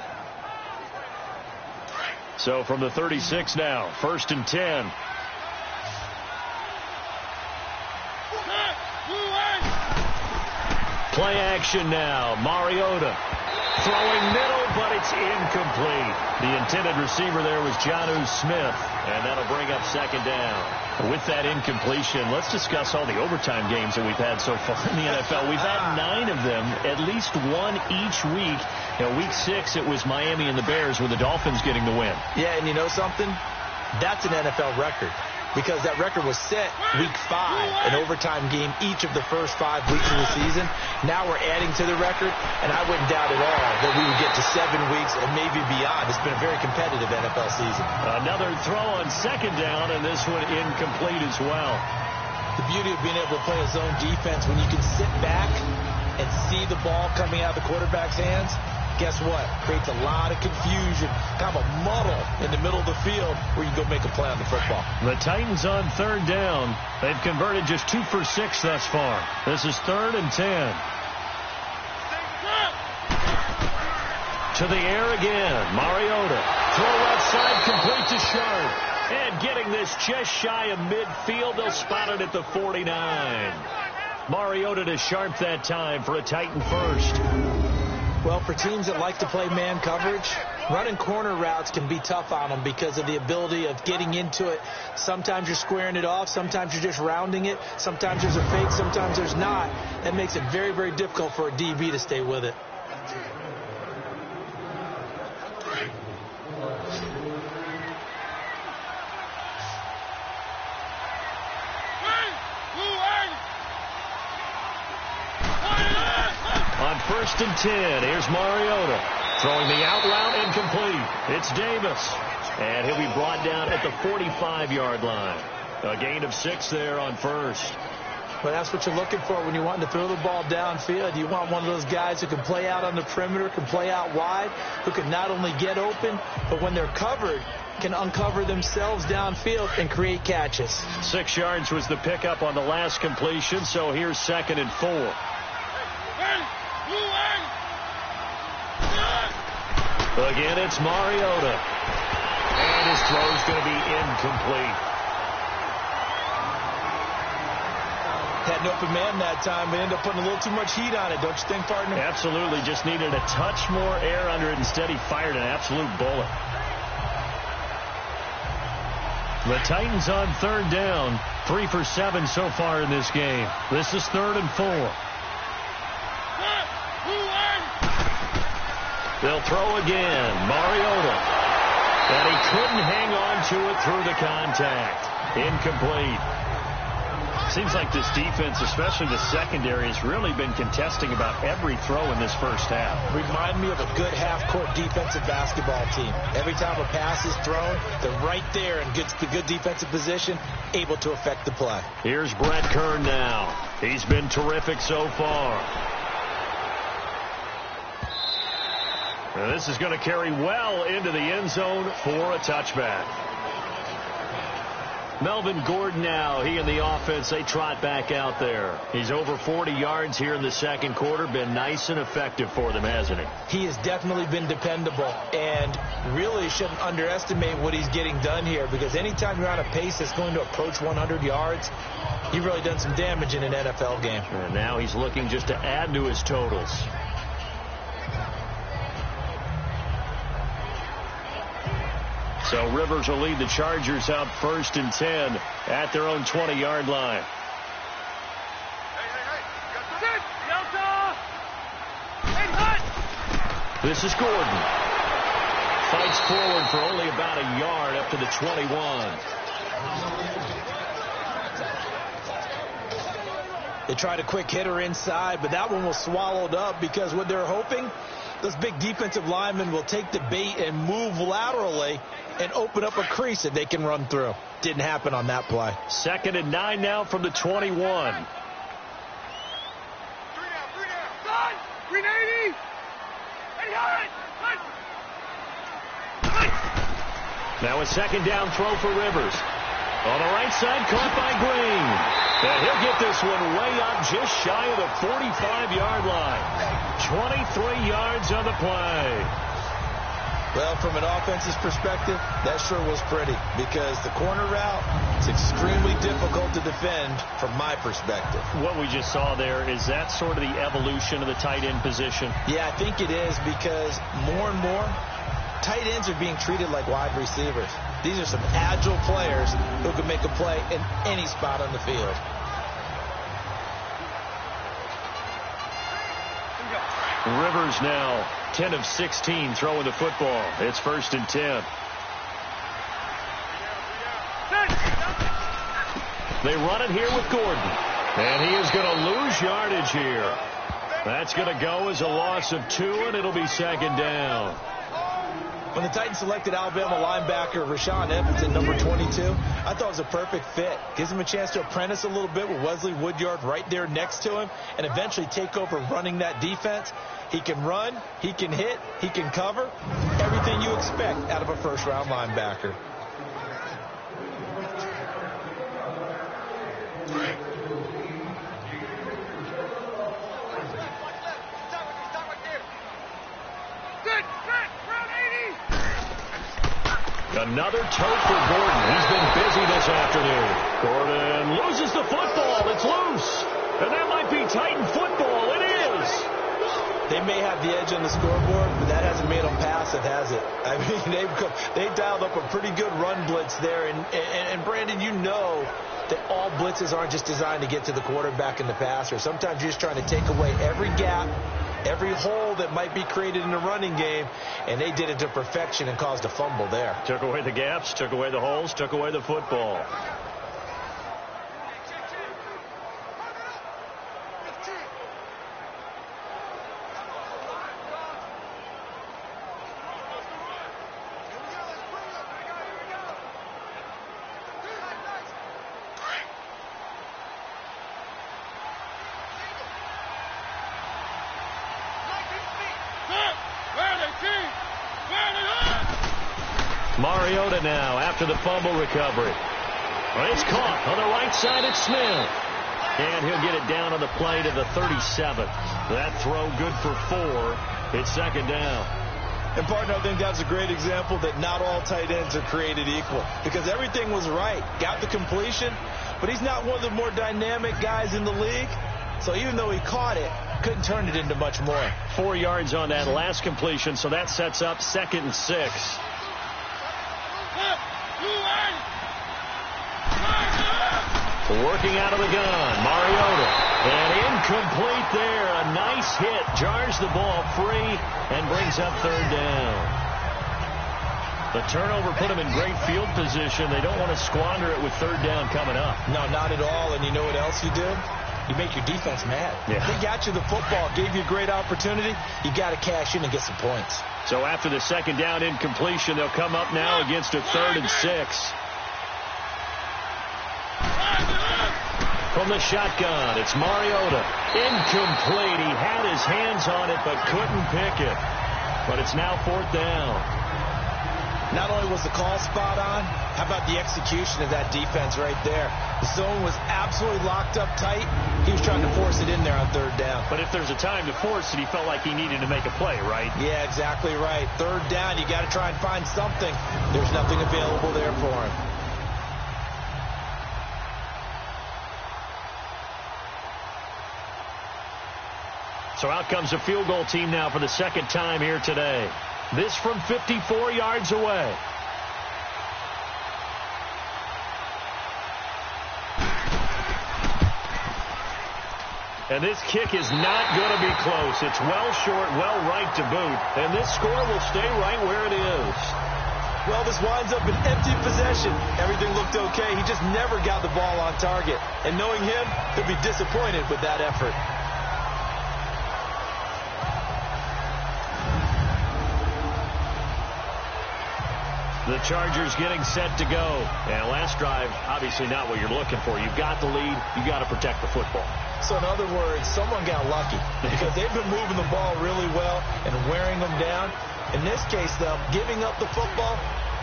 So from the 36 now, 1st and 10. Play action now. Mariota throwing middle, but it's incomplete. The intended receiver there was Jonnu Smith, and that'll bring up 2nd down. With that incompletion, let's discuss all the overtime games that we've had so far in the NFL. We've had 9 of them, at least one each week. Week 6, it was Miami and the Bears with the Dolphins getting the win. Yeah, and you know something? That's an NFL record. Because that record was set week 5, an overtime game each of the first 5 weeks of the season. Now we're adding to the record, and I wouldn't doubt at all that we would get to 7 weeks and maybe beyond. It's been a very competitive NFL season. Another throw on 2nd down, and this one incomplete as well. The beauty of being able to play a zone defense, when you can sit back and see the ball coming out of the quarterback's hands, guess what? Creates a lot of confusion, kind of a muddle in the middle of the field where you go make a play on the football. The Titans on 3rd down. They've converted just 2 for 6 thus far. This is 3rd and 10. To the air again. Mariota. Throw left side, complete to Sharp. And getting this just shy of midfield. They'll spot it at the 49. Mariota to Sharp that time for a Titan first. Well, for teams that like to play man coverage, running corner routes can be tough on them because of the ability of getting into it. Sometimes you're squaring it off. Sometimes you're just rounding it. Sometimes there's a fake. Sometimes there's not. That makes it very, very difficult for a DB to stay with it. first and 10. Here's Mariota throwing the out route incomplete. It's Davis. And he'll be brought down at the 45-yard line. A gain of 6 there on first. Well, that's what you're looking for when you want to throw the ball downfield. You want one of those guys who can play out on the perimeter, can play out wide, who can not only get open, but when they're covered, can uncover themselves downfield and create catches. 6 yards was the pickup on the last completion, so here's 2nd and 4. Again, it's Mariota. And his throw's going to be incomplete. Had an open man that time, but ended up putting a little too much heat on it, don't you think, partner? Absolutely. Just needed a touch more air under it. Instead, he fired an absolute bullet. The Titans on 3rd down. 3 for 7 so far in this game. This is 3rd and 4. They'll throw again. Mariota. And he couldn't hang on to it through the contact. Incomplete. Seems like this defense, especially the secondary, has really been contesting about every throw in this first half. Remind me of a good half-court defensive basketball team. Every time a pass is thrown, they're right there and gets the good defensive position, able to affect the play. Here's Brett Kern now. He's been terrific so far. And this is going to carry well into the end zone for a touchback. Melvin Gordon now, he and the offense, they trot back out there. He's over 40 yards here in the second quarter. Been nice and effective for them, hasn't he? He has definitely been dependable, and really shouldn't underestimate what he's getting done here, because anytime you're on a pace that's going to approach 100 yards, you've really done some damage in an NFL game. And now he's looking just to add to his totals. So Rivers will lead the Chargers out 1st and 10 at their own 20-yard line. This is Gordon. Fights forward for only about a yard up to the 21. They tried a quick hitter inside, but that one was swallowed up because what they're hoping, those big defensive linemen will take the bait and move laterally and open up a crease that they can run through. Didn't happen on that play. 2nd and 9 now from the 21. Now a 2nd down throw for Rivers. On the right side, caught by Green. And he'll get this one way up just shy of the 45-yard line. 23 yards on the play. Well, from an offense's perspective, that sure was pretty, because the corner route is extremely difficult to defend from my perspective. What we just saw there, is that sort of the evolution of the tight end position? Yeah, I think it is, because more and more, tight ends are being treated like wide receivers. These are some agile players who can make a play in any spot on the field. Rivers now 10 of 16 throwing the football. It's 1st and 10. They run it here with Gordon. And he is going to lose yardage here. That's going to go as a loss of 2, and it'll be 2nd down. When the Titans selected Alabama linebacker Rashaan Evans at number 22, I thought it was a perfect fit. Gives him a chance to apprentice a little bit with Wesley Woodyard right there next to him and eventually take over running that defense. He can run, he can hit, he can cover. Everything you expect out of a first-round linebacker. Another toe for Gordon. He's been busy this afternoon. Gordon loses the football. It's loose. And that might be Titan football. It is. They may have the edge on the scoreboard, but that hasn't made them passive, has it? I mean, they dialed up a pretty good run blitz there. And Brandon, you know that all blitzes aren't just designed to get to the quarterback and the passer. Sometimes you're just trying to take away every gap, every hole that might be created in the running game, and they did it to perfection and caused a fumble there. Took away the gaps, took away the holes, took away the football. Mariota now after the fumble recovery. Well, it's caught on the right side. It's Smith. And he'll get it down on the play to the 37th. That throw good for 4. It's second down. And, partner, I think that's a great example that not all tight ends are created equal. Because everything was right. Got the completion, but he's not one of the more dynamic guys in the league. So even though he caught it, couldn't turn it into much more. 4 yards on that last completion, so that sets up 2nd and 6. Working out of the gun, Mariota. And incomplete there. A nice hit. Jars the ball free and brings up 3rd down. The turnover put him in great field position. They don't want to squander it with 3rd down coming up. No, not at all. And you know what else you do? You make your defense mad. Yeah. They got you the football, gave you a great opportunity. You got to cash in and get some points. So after the 2nd down incompletion, they'll come up now against a 3rd and 6. From the shotgun, it's Mariota. Incomplete. He had his hands on it, but couldn't pick it. But it's now 4th down. Not only was the call spot on, how about the execution of that defense right there? The zone was absolutely locked up tight. He was trying to force it in there on 3rd down. But if there's a time to force it, he felt like he needed to make a play, right? Yeah, exactly right. 3rd down, you got to try and find something. There's nothing available there for him. So out comes a field goal team now for the 2nd time here today. This from 54 yards away. And this kick is not going to be close. It's well short, well right to boot. And this score will stay right where it is. Well, this winds up an empty possession. Everything looked okay. He just never got the ball on target. And knowing him, he'll be disappointed with that effort. The Chargers getting set to go. And last drive, obviously not what you're looking for. You've got the lead. You've got to protect the football. So in other words, someone got lucky because they've been moving the ball really well and wearing them down. In this case, though, giving up the football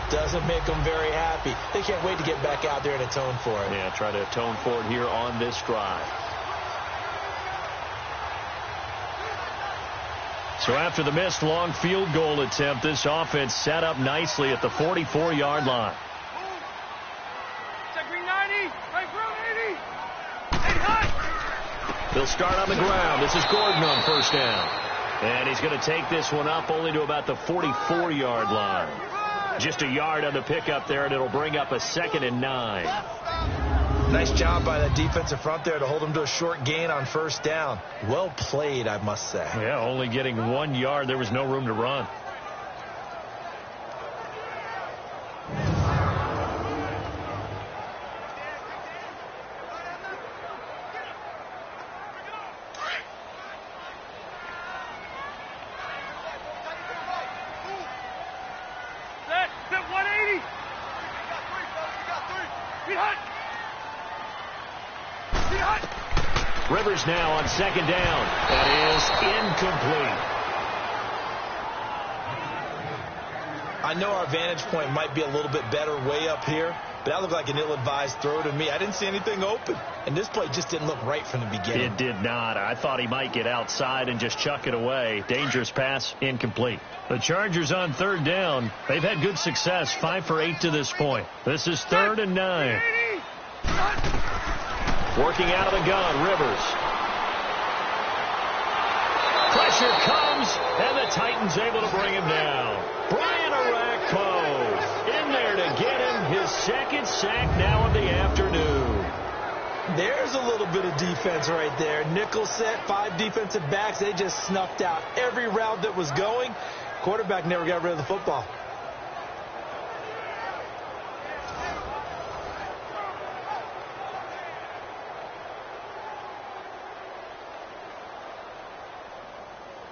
doesn't make them very happy. They can't wait to get back out there and atone for it. Yeah, try to atone for it here on this drive. So after the missed long field goal attempt, this offense set up nicely at the 44-yard line. They'll start on the ground. This is Gordon on 1st down. And he's going to take this one up only to about the 44-yard line. Just a yard on the pickup there, and it'll bring up a 2nd and 9. Nice job by that defensive front there to hold him to a short gain on 1st down. Well played, I must say. Yeah, only getting 1 yard. There was no room to run. Set 180. Be hot. Rivers now on 2nd down. That is incomplete. I know our vantage point might be a little bit better way up here, but that looked like an ill-advised throw to me. I didn't see anything open, and this play just didn't look right from the beginning. It did not. I thought he might get outside and just chuck it away. Dangerous pass, incomplete. The Chargers on 3rd down. They've had good success, 5 for 8 to this point. This is 3rd and 9. Working out of the gun, Rivers. Pressure comes, and the Titans able to bring him down. Brian Arakpo in there to get him his 2nd sack now of the afternoon. There's a little bit of defense right there. Nickel set, 5 defensive backs. They just snuffed out every route that was going. Quarterback never got rid of the football.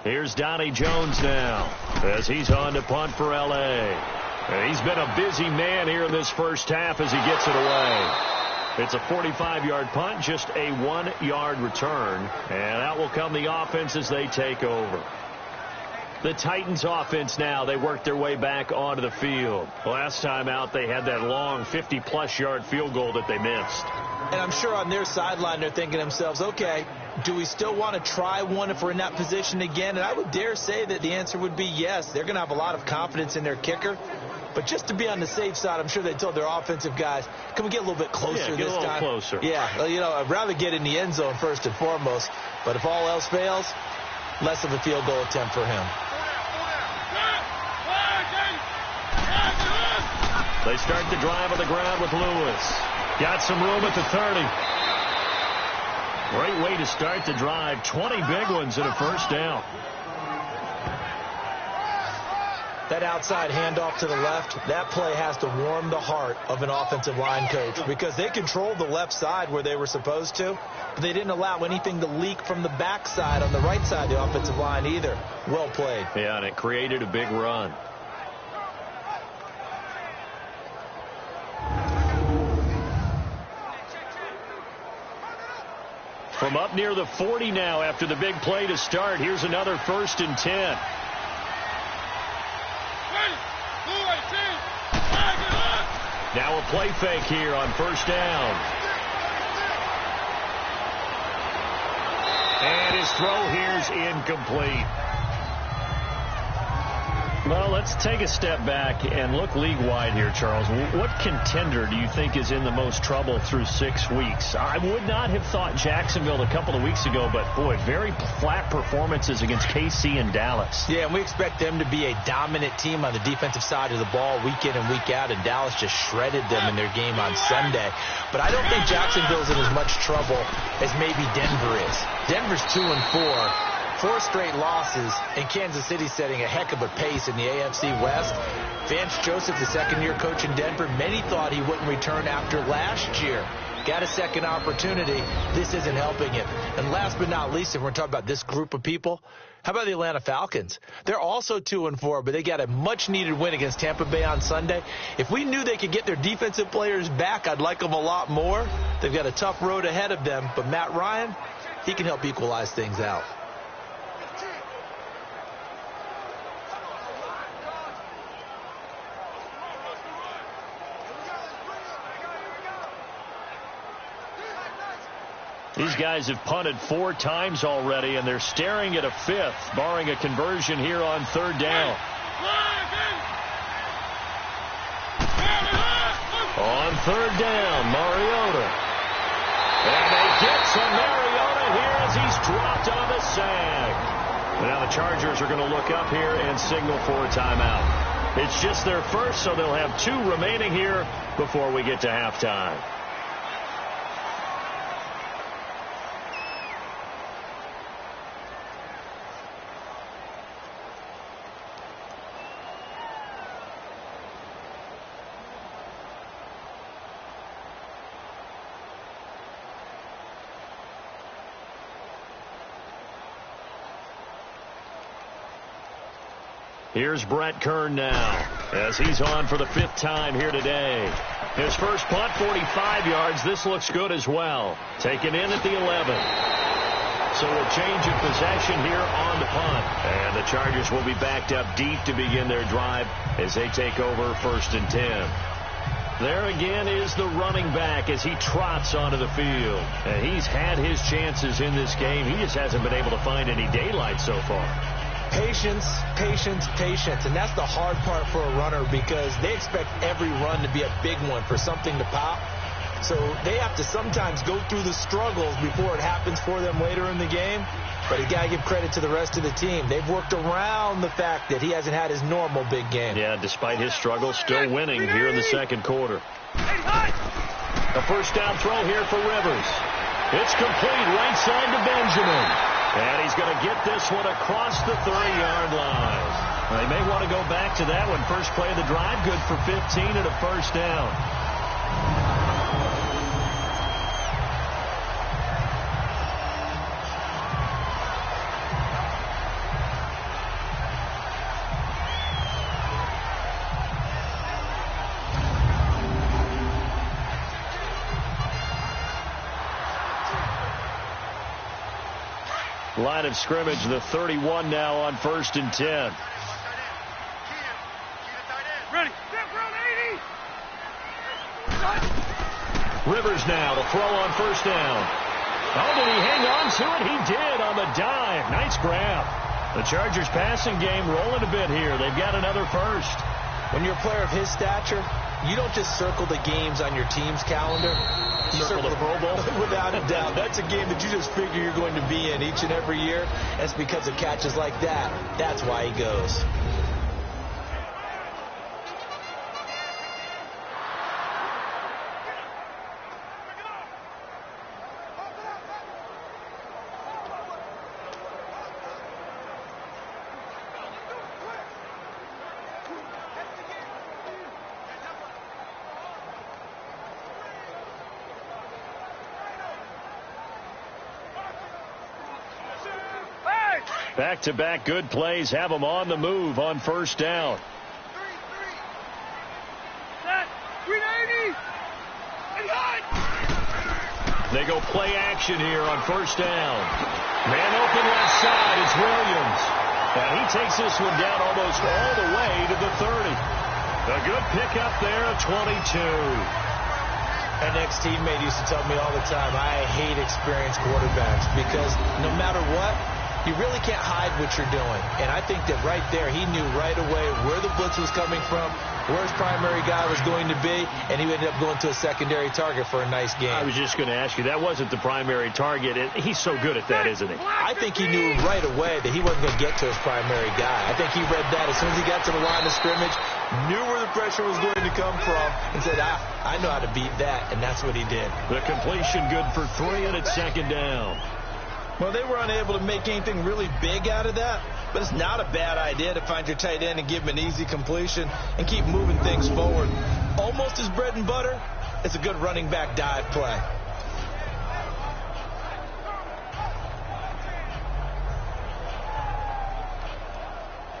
Here's Donnie Jones now as he's on to punt for L.A. And he's been a busy man here in this 1st half as he gets it away. It's a 45-yard punt, just a 1-yard return. And out will come the offense as they take over. The Titans offense now, they work their way back onto the field. Last time out, they had that long 50-plus yard field goal that they missed. And I'm sure on their sideline, they're thinking to themselves, okay, do we still want to try one if we're in that position again? And I would dare say that the answer would be yes. They're going to have a lot of confidence in their kicker. But just to be on the safe side, I'm sure they told their offensive guys, can we get a little bit closer this time? Get a little closer. Yeah, you know, I'd rather get in the end zone first and foremost. But if all else fails, less of a field goal attempt for him. They start the drive on the ground with Lewis. Got some room at the 30. Great way to start the drive. 20 big ones and a first down. That outside handoff to the left, that play has to warm the heart of an offensive line coach because they controlled the left side where they were supposed to, but they didn't allow anything to leak from the backside on the right side of the offensive line either. Well played. Yeah, and it created a big run. From up near the 40 now after the big play to start, here's another 1st and 10. Now a play fake here on 1st down. And his throw here's incomplete. Well, let's take a step back and look league-wide here, Charles. What contender do you think is in the most trouble through 6 weeks? I would not have thought Jacksonville a couple of weeks ago, but, boy, very flat performances against KC and Dallas. Yeah, and we expect them to be a dominant team on the defensive side of the ball week in and week out, and Dallas just shredded them in their game on Sunday. But I don't think Jacksonville's in as much trouble as maybe Denver is. Denver's 2-4. 4 straight losses, and Kansas City setting a heck of a pace in the AFC West. Vance Joseph, the second-year coach in Denver, many thought he wouldn't return after last year. Got a second opportunity. This isn't helping him. And last but not least, if we're talking about this group of people, how about the Atlanta Falcons? They're also 2-4, but they got a much-needed win against Tampa Bay on Sunday. If we knew they could get their defensive players back, I'd like them a lot more. They've got a tough road ahead of them, but Matt Ryan, he can help equalize things out. These guys have punted 4 times already, and they're staring at a 5th, barring a conversion here on 3rd down. On 3rd down, Mariota. And they get to Mariota here as he's dropped on the sag. And now the Chargers are going to look up here and signal for a timeout. It's just their first, so they'll have 2 remaining here before we get to halftime. Here's Brett Kern now as he's on for the 5th time here today. His first punt, 45 yards. This looks good as well. Taken in at the 11. So a change of possession here on the punt. And the Chargers will be backed up deep to begin their drive as they take over 1st and 10. There again is the running back as he trots onto the field. And he's had his chances in this game. He just hasn't been able to find any daylight so far. Patience, patience, patience. And that's the hard part for a runner because they expect every run to be a big one for something to pop. So they have to sometimes go through the struggles before it happens for them later in the game. But you got to give credit to the rest of the team. They've worked around the fact that he hasn't had his normal big game. Yeah, despite his struggles, still winning here in the 2nd quarter. A 1st down throw here for Rivers. It's complete right side to Benjamin. And he's going to get this one across the 30-yard line. They may want to go back to that one. First play of the drive, good for 15 and a 1st down. Line of scrimmage, the 31 now on 1st and 10. Ready. Rivers now to throw on 1st down. Oh, did he hang on to it? He did on the dive. Nice grab. The Chargers passing game rolling a bit here. They've got another first. When you're a player of his stature, you don't just circle the games on your team's calendar. You circle the Pro Bowl? Without a doubt. That's a game that you just figure you're going to be in each and every year. That's because of catches like that. That's why he goes. Back-to-back good plays have them on the move on 1st down. They go play action here on 1st down. Man open left side. It's Williams. And he takes this one down almost all the way to the 30. A good pickup there at 22. An ex-teammate used to tell me all the time, I hate experienced quarterbacks because no matter what, you really can't hide what you're doing. And I think that right there, he knew right away where the blitz was coming from, where his primary guy was going to be, and he ended up going to a secondary target for a nice game. I was just going to ask you, that wasn't the primary target. He's so good at that, isn't he? I think he knew right away that he wasn't going to get to his primary guy. I think he read that as soon as he got to the line of scrimmage, knew where the pressure was going to come from, and said, I know how to beat that, and that's what he did. The completion good for 3, and it's 2nd down. Well, they were unable to make anything really big out of that, but it's not a bad idea to find your tight end and give him an easy completion and keep moving things forward. Almost his bread and butter. It's a good running back dive play.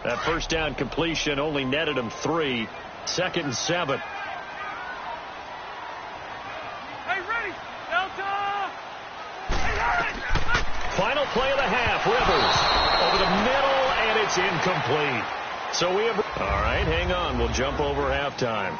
That 1st down completion only netted him 3. 2nd and 7. Hey, ready. Delta. Final play of the half. Rivers over the middle, and it's incomplete. So we have... All right, hang on. We'll jump over halftime.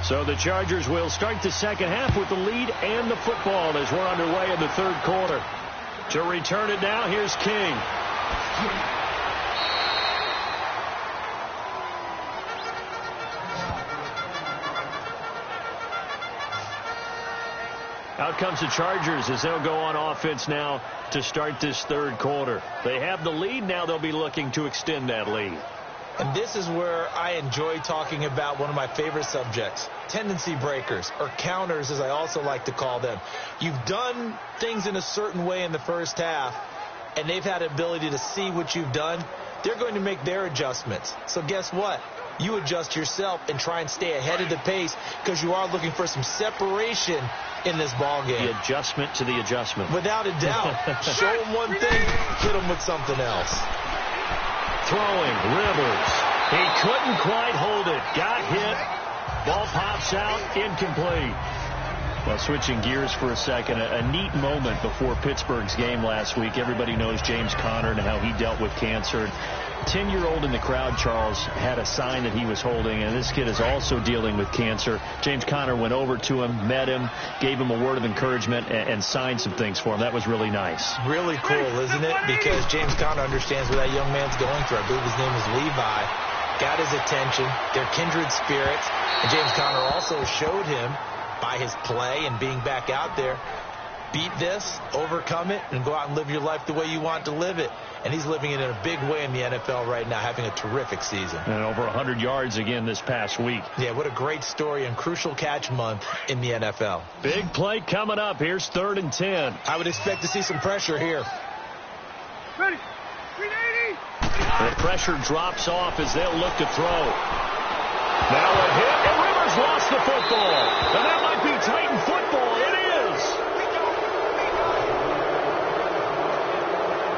So the Chargers will start the 2nd half with the lead and the football as we're underway in the 3rd quarter. To return it now, here's King. Out comes the Chargers as they'll go on offense now to start this 3rd quarter. They have the lead. Now they'll be looking to extend that lead. And this is where I enjoy talking about one of my favorite subjects, tendency breakers, or counters as I also like to call them. You've done things in a certain way in the 1st half, and they've had the ability to see what you've done. They're going to make their adjustments. So guess what? You adjust yourself and try and stay ahead of the pace because you are looking for some separation in this ball game. The adjustment to the adjustment. Without a doubt. Show them one thing, hit them with something else. Throwing, Rivers. He couldn't quite hold it. Got hit. Ball pops out, incomplete. Well, switching gears for a second, a neat moment before Pittsburgh's game last week. Everybody knows James Conner and how he dealt with cancer. 10-year-old in the crowd, Charles, had a sign that he was holding, and this kid is also dealing with cancer. James Conner went over to him, met him, gave him a word of encouragement, and signed some things for him. That was really nice. Really cool, isn't it? Because James Conner understands what that young man's going through. I believe his name is Levi. Got his attention. They're kindred spirits. And James Conner also showed him by his play and being back out there, beat this, overcome it, and go out and live your life the way you want to live it. And he's living it in a big way in the NFL right now, having a terrific season. And over 100 yards again this past week. Yeah, what a great story and crucial catch month in the NFL. Big play coming up. Here's 3rd and 10. I would expect to see some pressure here. Ready. 380. The pressure drops off as they'll look to throw. Now a hit, and Rivers lost the football. And that might be Titan football. It is.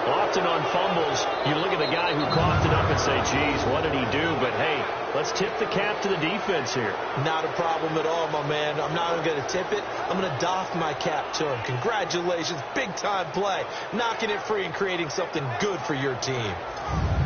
Often on fumbles, you look at the guy who coughed it up and say, geez, what did he do? But, hey, let's tip the cap to the defense here. Not a problem at all, my man. I'm not even going to tip it. I'm going to doff my cap to him. Congratulations. Big-time play. Knocking it free and creating something good for your team.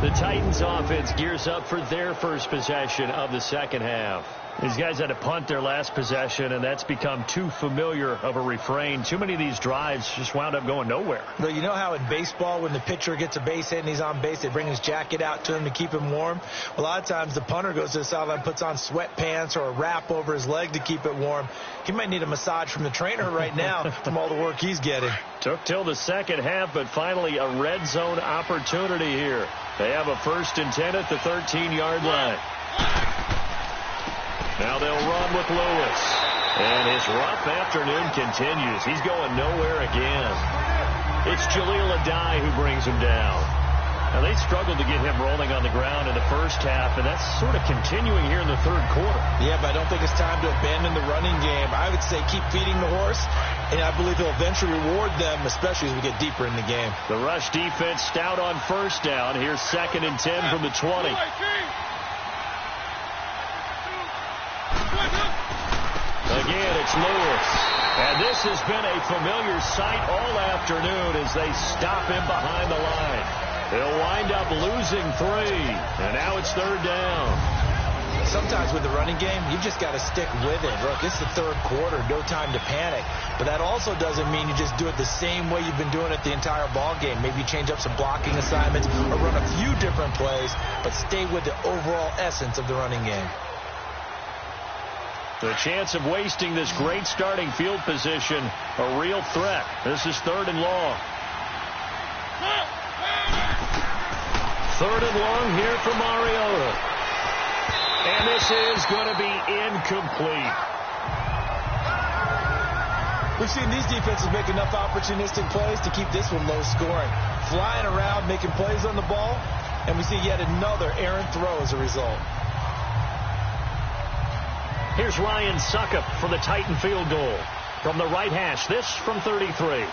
The Titans offense gears up for their first possession of the second half. These guys had to punt their last possession, and that's become too familiar of a refrain. Too many of these drives just wound up going nowhere. Well, you know how in baseball when the pitcher gets a base hit and he's on base, they bring his jacket out to him to keep him warm? Well, a lot of times the punter goes to the sideline, puts on sweatpants or a wrap over his leg to keep it warm. He might need a massage from the trainer right now from all the work he's getting. Took till the second half, but finally a red zone opportunity here. They have a 1st and 10 at the 13-yard line. Now they'll run with Lewis. And his rough afternoon continues. He's going nowhere again. It's Jaleel Adai who brings him down. Now they struggled to get him rolling on the ground in the first half, and that's sort of continuing here in the third quarter. Yeah, but I don't think it's time to abandon the running game. I would say keep feeding the horse, and I believe he'll eventually reward them, especially as we get deeper in the game. The rush defense stout on first down. Here's 2nd and 10 from the 20. Again, it's Lewis. And this has been a familiar sight all afternoon as they stop him behind the line. They'll wind up losing 3. And now it's 3rd down. Sometimes with the running game, you just got to stick with it. Look, it's the third quarter, no time to panic. But that also doesn't mean you just do it the same way you've been doing it the entire ball game. Maybe change up some blocking assignments or run a few different plays, but stay with the overall essence of the running game. The chance of wasting this great starting field position, a real threat. This is 3rd and long. 3rd and long here for Mariota. And this is going to be incomplete. We've seen these defenses make enough opportunistic plays to keep this one low scoring. Flying around, making plays on the ball, and we see yet another errant throw as a result. Here's Ryan Suckup for the Titan field goal from the right hash. This from 33.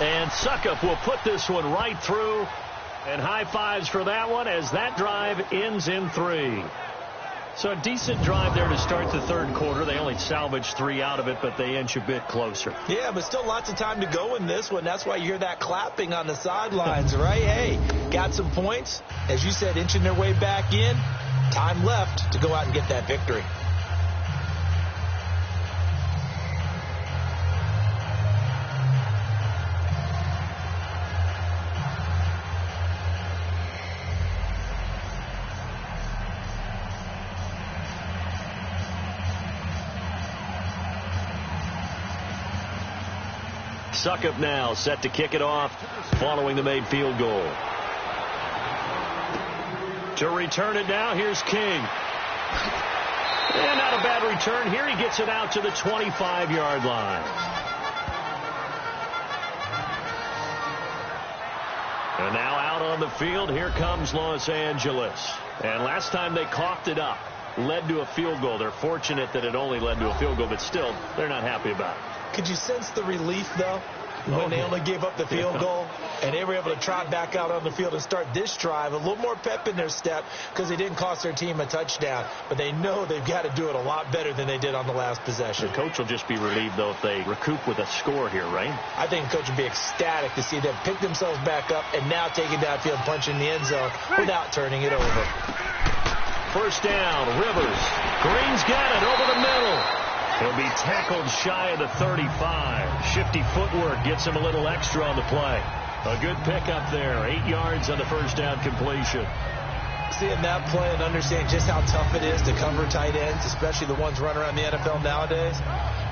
And Suckup will put this one right through. And high fives for that one as that drive ends in 3. So a decent drive there to start the third quarter. They only salvaged 3 out of it, but they inch a bit closer. Yeah, but still lots of time to go in this one. That's why you hear that clapping on the sidelines, right? Hey, got some points. As you said, inching their way back in. Time left to go out and get that victory. Suckup now set to kick it off following the made field goal. To return it now, here's King. And not a bad return. Here he gets it out to the 25-yard line. And now out on the field, here comes Los Angeles. And last time they coughed it up, led to a field goal. They're fortunate that it only led to a field goal, but still, they're not happy about it. Could you sense the relief, though, when they only gave up the field goal and they were able to trot back out on the field and start this drive? A little more pep in their step because they didn't cost their team a touchdown, but they know they've got to do it a lot better than they did on the last possession. The coach will just be relieved, though, if they recoup with a score here, right? I think the coach would be ecstatic to see them pick themselves back up and now take it downfield, punch in the end zone without turning it over. First down, Rivers. Green's got it over the middle. He'll be tackled shy of the 35. Shifty footwork gets him a little extra on the play. A good pickup there. 8 yards on the first down completion. Seeing that play and understanding just how tough it is to cover tight ends, especially the ones running around the NFL nowadays,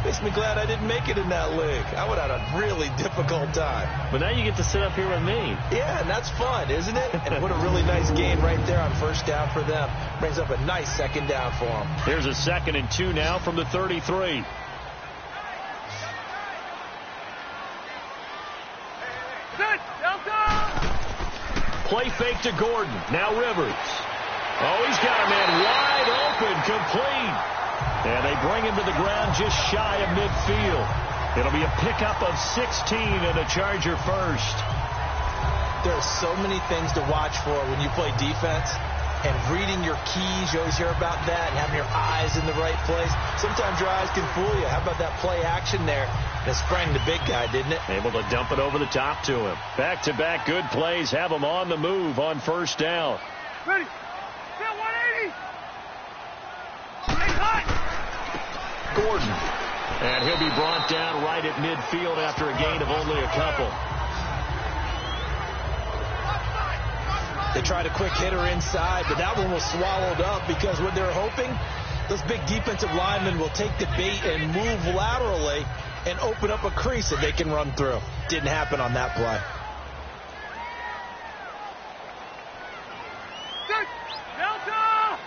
makes me glad I didn't make it in that league. I would have had a really difficult time. But now you get to sit up here with me. Yeah, and that's fun, isn't it? And what a really nice gain right there on first down for them. Brings up a nice second down for them. Here's a 2nd and 2 now from the 33. Play fake to Gordon. Now Rivers. Oh, he's got a man wide open, complete. And they bring him to the ground just shy of midfield. It'll be a pickup of 16 and a Charger first. There are so many things to watch for when you play defense. And reading your keys, you always hear about that, and having your eyes in the right place. Sometimes your eyes can fool you. How about that play action there? That sprang the big guy, didn't it? Able to dump it over the top to him. Back-to-back good plays have him on the move on first down. Ready. Set 180. Hey, hot. Gordon. And he'll be brought down right at midfield after a gain of only a couple. They tried a quick hitter inside, but that one was swallowed up because what they're hoping, those big defensive linemen will take the bait and move laterally and open up a crease that they can run through. Didn't happen on that play. Delta!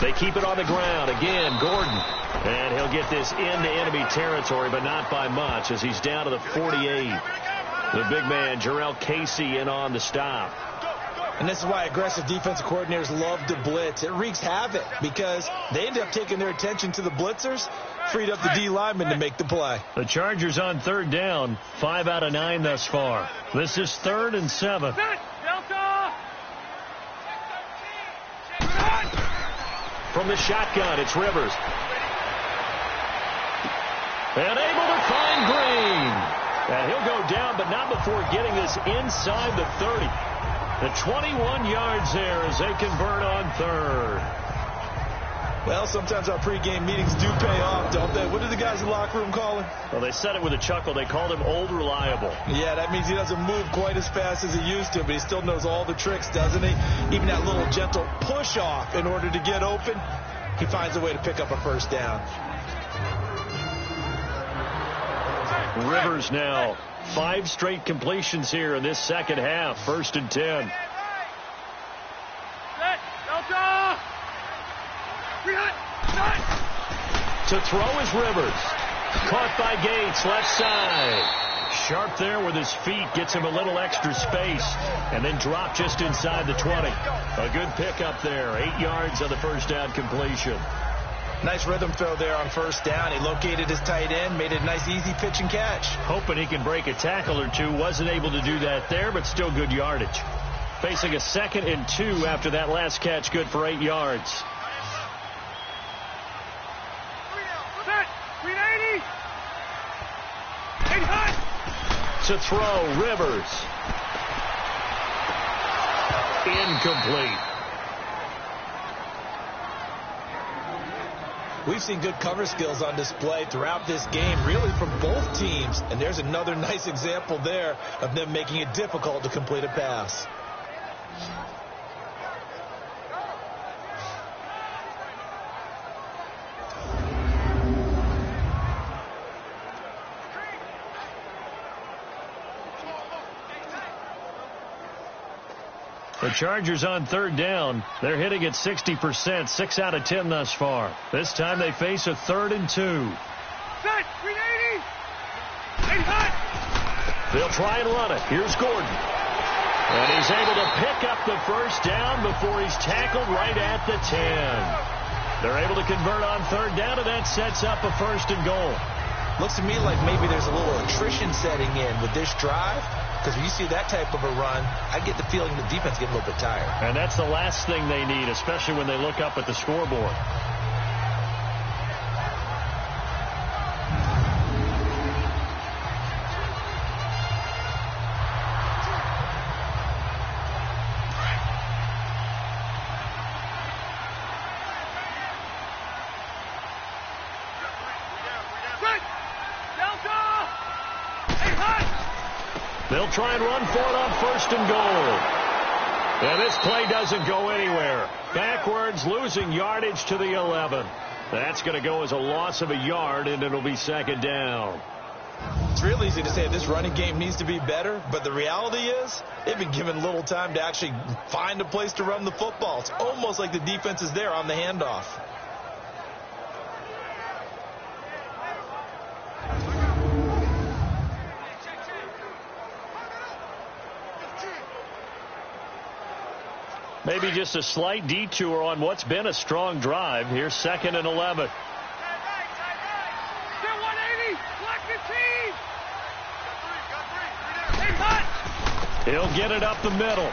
They keep it on the ground. Again, Gordon. And he'll get this into enemy territory, but not by much as he's down to the 48. The big man, Jarrell Casey, in on the stop. And this is why aggressive defensive coordinators love to blitz. It wreaks havoc because they end up taking their attention to the blitzers, freed up the D lineman to make the play. The Chargers on third down, 5 out of 9 thus far. This is 3rd and 7. Delta! From the shotgun, it's Rivers. And able to find Green. And he'll go down, but not before getting this inside the 30. The 21 yards there as they convert on third. Well, sometimes our pregame meetings do pay off, don't they? What did the guys in the locker room call him? Well, they said it with a chuckle. They called him Old Reliable. Yeah, that means he doesn't move quite as fast as he used to, but he still knows all the tricks, doesn't he? Even that little gentle push-off in order to get open, he finds a way to pick up a first down. Rivers now 5 straight completions here in this second half. 1st and 10. Set. Delta! To throw is Rivers. Caught by Gates, left side. Sharp there with his feet. Gets him a little extra space. And then drop just inside the 20. A good pickup there. 8 yards on the first down completion. Nice rhythm throw there on first down. He located his tight end, made it a nice easy pitch and catch. Hoping he can break a tackle or two. Wasn't able to do that there, but still good yardage. Facing a 2nd and 2 after that last catch. Good for 8 yards. Set. 380. Hey, hot. To throw, Rivers. Incomplete. We've seen good cover skills on display throughout this game, really from both teams. And there's another nice example there of them making it difficult to complete a pass. The Chargers on third down. They're hitting at 60%, 6 out of 10 thus far. This time they face a 3rd and 2. Set. 380. Hey, hot. They'll try and run it. Here's Gordon. And he's able to pick up the first down before he's tackled right at the 10. They're able to convert on third down, and that sets up a 1st and goal. Looks to me like maybe there's a little attrition setting in with this drive. Because when you see that type of a run, I get the feeling the defense getting a little bit tired. And that's the last thing they need, especially when they look up at the scoreboard. They'll try and run for it on 1st and goal. And this play doesn't go anywhere. Backwards, losing yardage to the 11. That's going to go as a loss of a yard, and it'll be 2nd down. It's real easy to say this running game needs to be better, but the reality is they've been given little time to actually find a place to run the football. It's almost like the defense is there on the handoff. maybe just a slight detour on what's been a strong drive. Here's 2nd and 11. Still 180. Block the team. Hey, hot. He'll get it up the middle.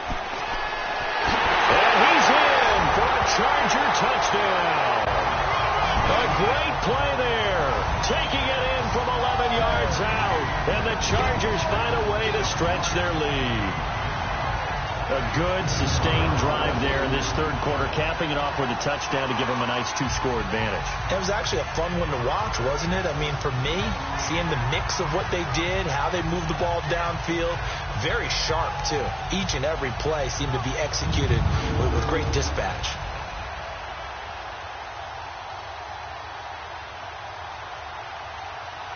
And he's in for a Charger touchdown. A great play there. Taking it in from 11 yards out. And the Chargers find a way to stretch their lead. A good, sustained drive there in this third quarter, capping it off with a touchdown to give them a nice 2-score advantage. It was actually a fun one to watch, wasn't it? I mean, for me, seeing the mix of what they did, how they moved the ball downfield, very sharp, too. Each and every play seemed to be executed with great dispatch.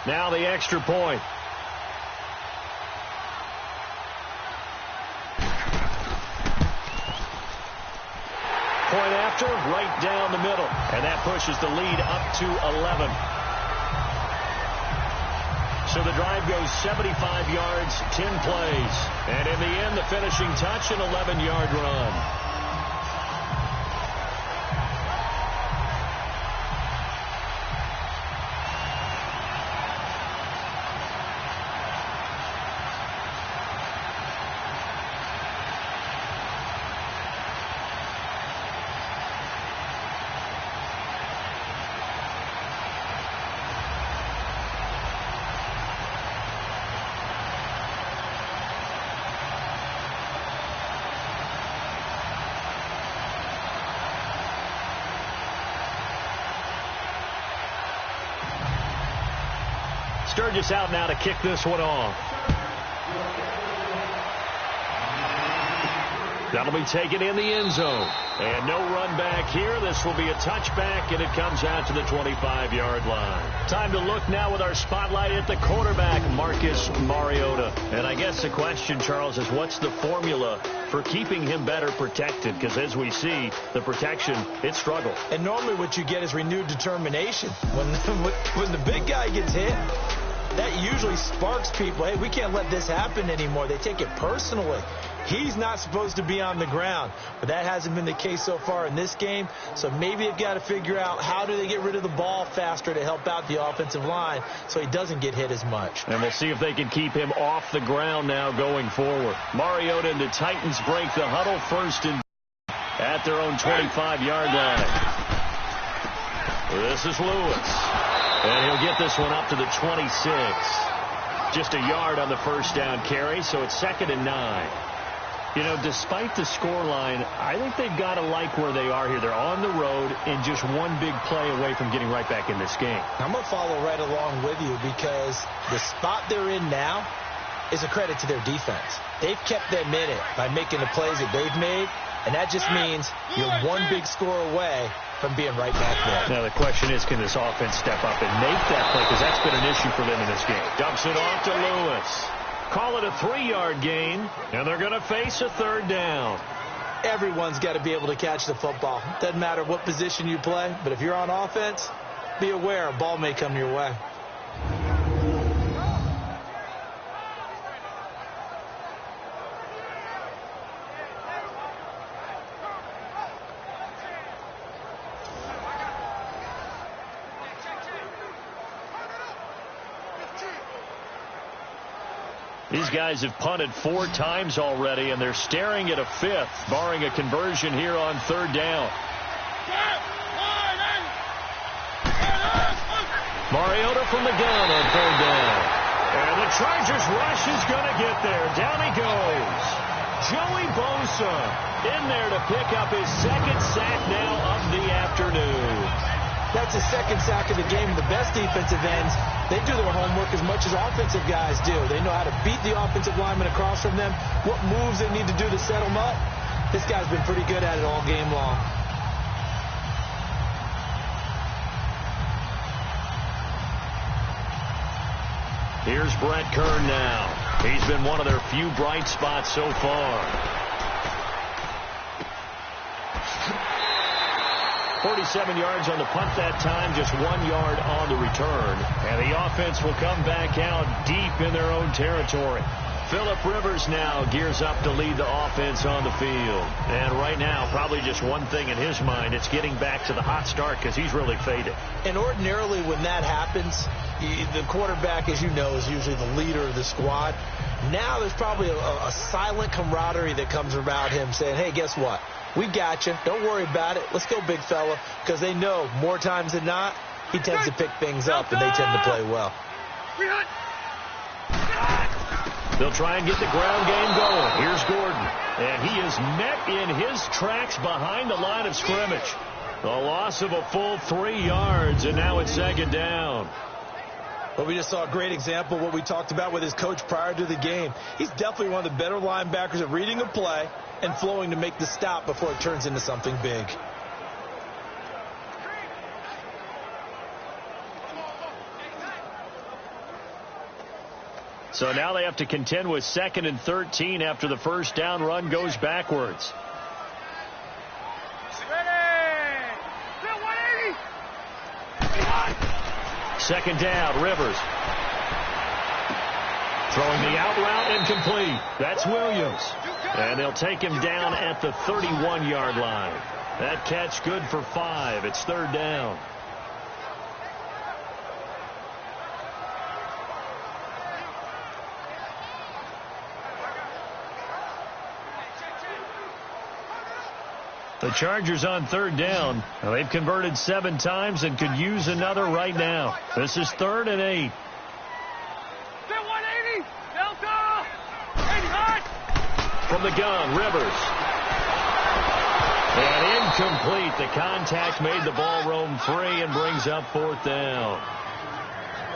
Now the extra point. Point after, right down the middle. And that pushes the lead up to 11. So the drive goes 75 yards, 10 plays. And in the end, the finishing touch, an 11-yard run. Sturgis out now to kick this one off. That'll be taken in the end zone. And no run back here. This will be a touchback, and it comes out to the 25-yard line. Time to look now with our spotlight at the quarterback, Marcus Mariota. And I guess the question, Charles, is what's the formula for keeping him better protected? Because as we see, the protection, it struggled. And normally what you get is renewed determination. When the big guy gets hit, that usually sparks people. Hey, we can't let this happen anymore. They take it personally. He's not supposed to be on the ground, but that hasn't been the case so far in this game. So maybe they've got to figure out how do they get rid of the ball faster to help out the offensive line so he doesn't get hit as much. And we'll see if they can keep him off the ground now going forward. Mariota and the Titans break the huddle first and at their own 25-yard line. This is Lewis. And he'll get this one up to the 26. Just a yard on the first down carry, so it's 2nd and 9. You know, despite the scoreline, I think they've got to like where they are here. They're on the road and just one big play away from getting right back in this game. I'm going to follow right along with you because the spot they're in now is a credit to their defense. They've kept them in it by making the plays that they've made, and that just means you're one big score away from being right back there. Now the question is, can this offense step up and make that play? Because that's been an issue for them in this game. Dumps it off to Lewis. Call it a 3-yard gain, and they're going to face a 3rd down. Everyone's got to be able to catch the football. Doesn't matter what position you play, but if you're on offense, be aware a ball may come your way. These guys have punted 4 times already, and they're staring at a 5th, barring a conversion here on 3rd down. Mariota from the gun on 3rd down. And the Chargers rush is going to get there. Down he goes. Joey Bosa in there to pick up his 2nd sack now of the afternoon. That's his 2nd sack of the game. The best defensive ends, they do their homework as much as offensive guys do. They know how to beat the offensive lineman across from them, what moves they need to do to set them up. This guy's been pretty good at it all game long. Here's Brett Kern now. He's been one of their few bright spots so far. 47 yards on the punt that time, just 1 yard on the return. And the offense will come back out deep in their own territory. Phillip Rivers now gears up to lead the offense on the field. And right now, probably just one thing in his mind, it's getting back to the hot start because he's really faded. And ordinarily when that happens, the quarterback, as you know, is usually the leader of the squad. Now there's probably a silent camaraderie that comes around him saying, hey, guess what? We got you. Don't worry about it. Let's go, big fella. Because they know more times than not, he tends to pick things up, and they tend to play well. They'll try and get the ground game going. Here's Gordon. And he is met in his tracks behind the line of scrimmage. A loss of a full 3 yards, and now it's second down. Well, we just saw a great example of what we talked about with his coach prior to the game. He's definitely one of the better linebackers at reading a play and flowing to make the stop before it turns into something big. So now they have to contend with 2nd and 13 after the first down run goes backwards. Second down, Rivers. Throwing the out route incomplete. That's Williams. And they'll take him down at the 31-yard line. That catch good for 5. It's third down. The Chargers on third down. Now they've converted 7 times and could use another right now. This is 3rd and 8. From the gun, Rivers. And incomplete. The contact made the ball roam free and brings up 4th down.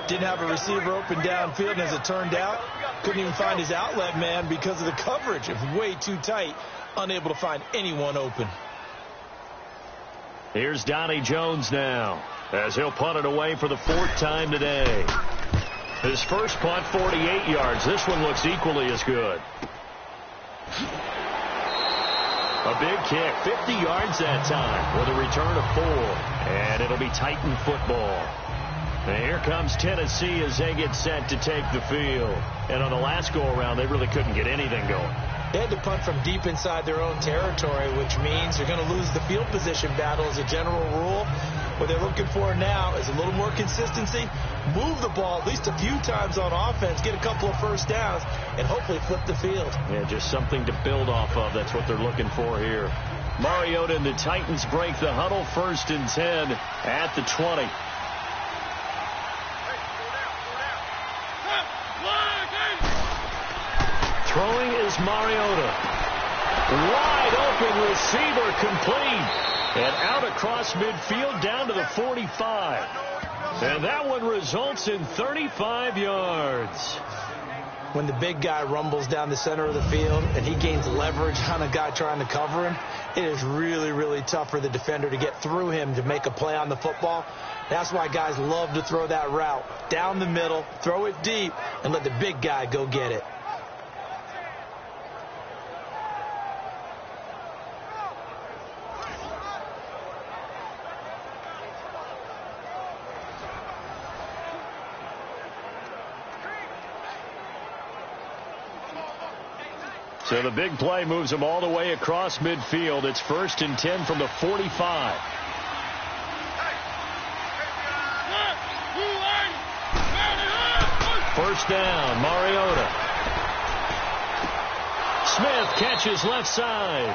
Didn't have a receiver open downfield, and as it turned out, couldn't even find his outlet man because of the coverage. It was way too tight, unable to find anyone open. Here's Donnie Jones now, as he'll punt it away for the 4th time today. His first punt, 48 yards. This one looks equally as good. A big kick, 50 yards that time, with a return of 4. And it'll be Titan football. And here comes Tennessee as they get set to take the field. And on the last go-around, they really couldn't get anything going. They had to punt from deep inside their own territory, which means they're going to lose the field position battle as a general rule. What they're looking for now is a little more consistency, move the ball at least a few times on offense, get a couple of first downs, and hopefully flip the field. Yeah, just something to build off of. That's what they're looking for here. Mariota and the Titans break the huddle, 1st and 10 at the 20. Throwing is Mariota. Wide open receiver complete. And out across midfield down to the 45. And that one results in 35 yards. When the big guy rumbles down the center of the field and he gains leverage on a guy trying to cover him, it is really, really tough for the defender to get through him to make a play on the football. That's why guys love to throw that route down the middle, throw it deep, and let the big guy go get it. So the big play moves them all the way across midfield. It's 1st and 10 from the 45. First down, Mariota. Smith catches left side.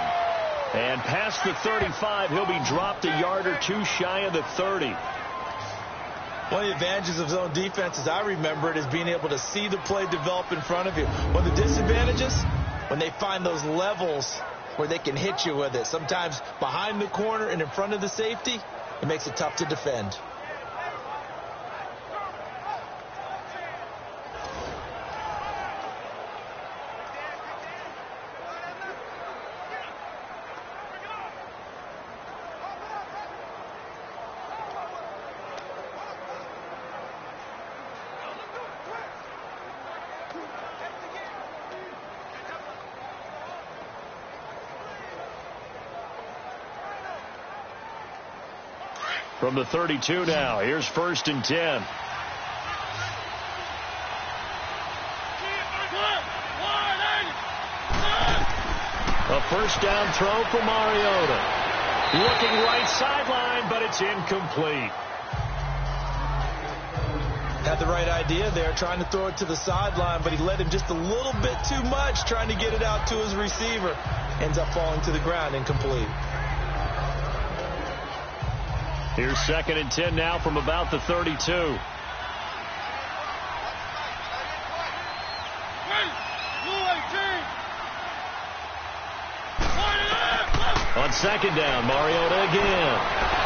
And past the 35, he'll be dropped a yard or 2 shy of the 30. One of the advantages of zone defense, as I remember it, is being able to see the play develop in front of you. One of the disadvantages, when they find those levels where they can hit you with it. Sometimes behind the corner and in front of the safety, it makes it tough to defend. From the 32 now, here's 1st and 10. first down throw for Mariota. Looking right sideline, but it's incomplete. Had the right idea there, trying to throw it to the sideline, but he led him just a little bit too much, trying to get it out to his receiver. Ends up falling to the ground, incomplete. Here's 2nd and 10 now from about the 32. On 2nd down, Mariota again.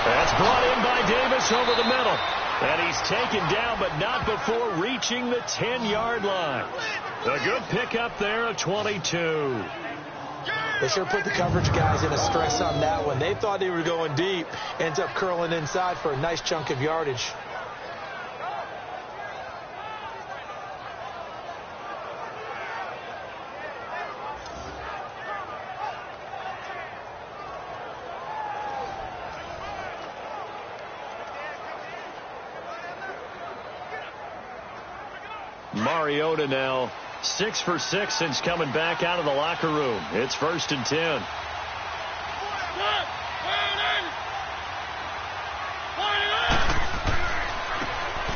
That's brought in by Davis over the middle. And he's taken down, but not before reaching the 10-yard line. A good pickup there of 22. They sure put the coverage guys in a stress on that one. They thought they were going deep. Ends up curling inside for a nice chunk of yardage. Mariota now 6 for 6 since coming back out of the locker room. It's 1st and 10.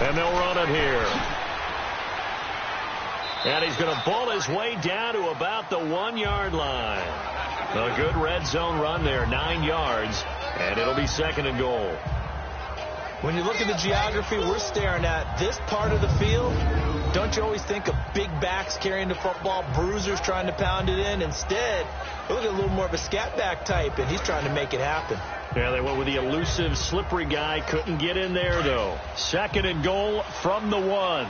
And they'll run it here. And he's going to ball his way down to about the 1-yard line. A good red zone run there, 9 yards, and it'll be 2nd and goal. When you look at the geography we're staring at, this part of the field, don't you always think of big backs carrying the football, bruisers trying to pound it in? Instead, look at a little more of a scat back type, and he's trying to make it happen. Yeah, they went with the elusive, slippery guy. Couldn't get in there, though. 2nd and goal from the 1.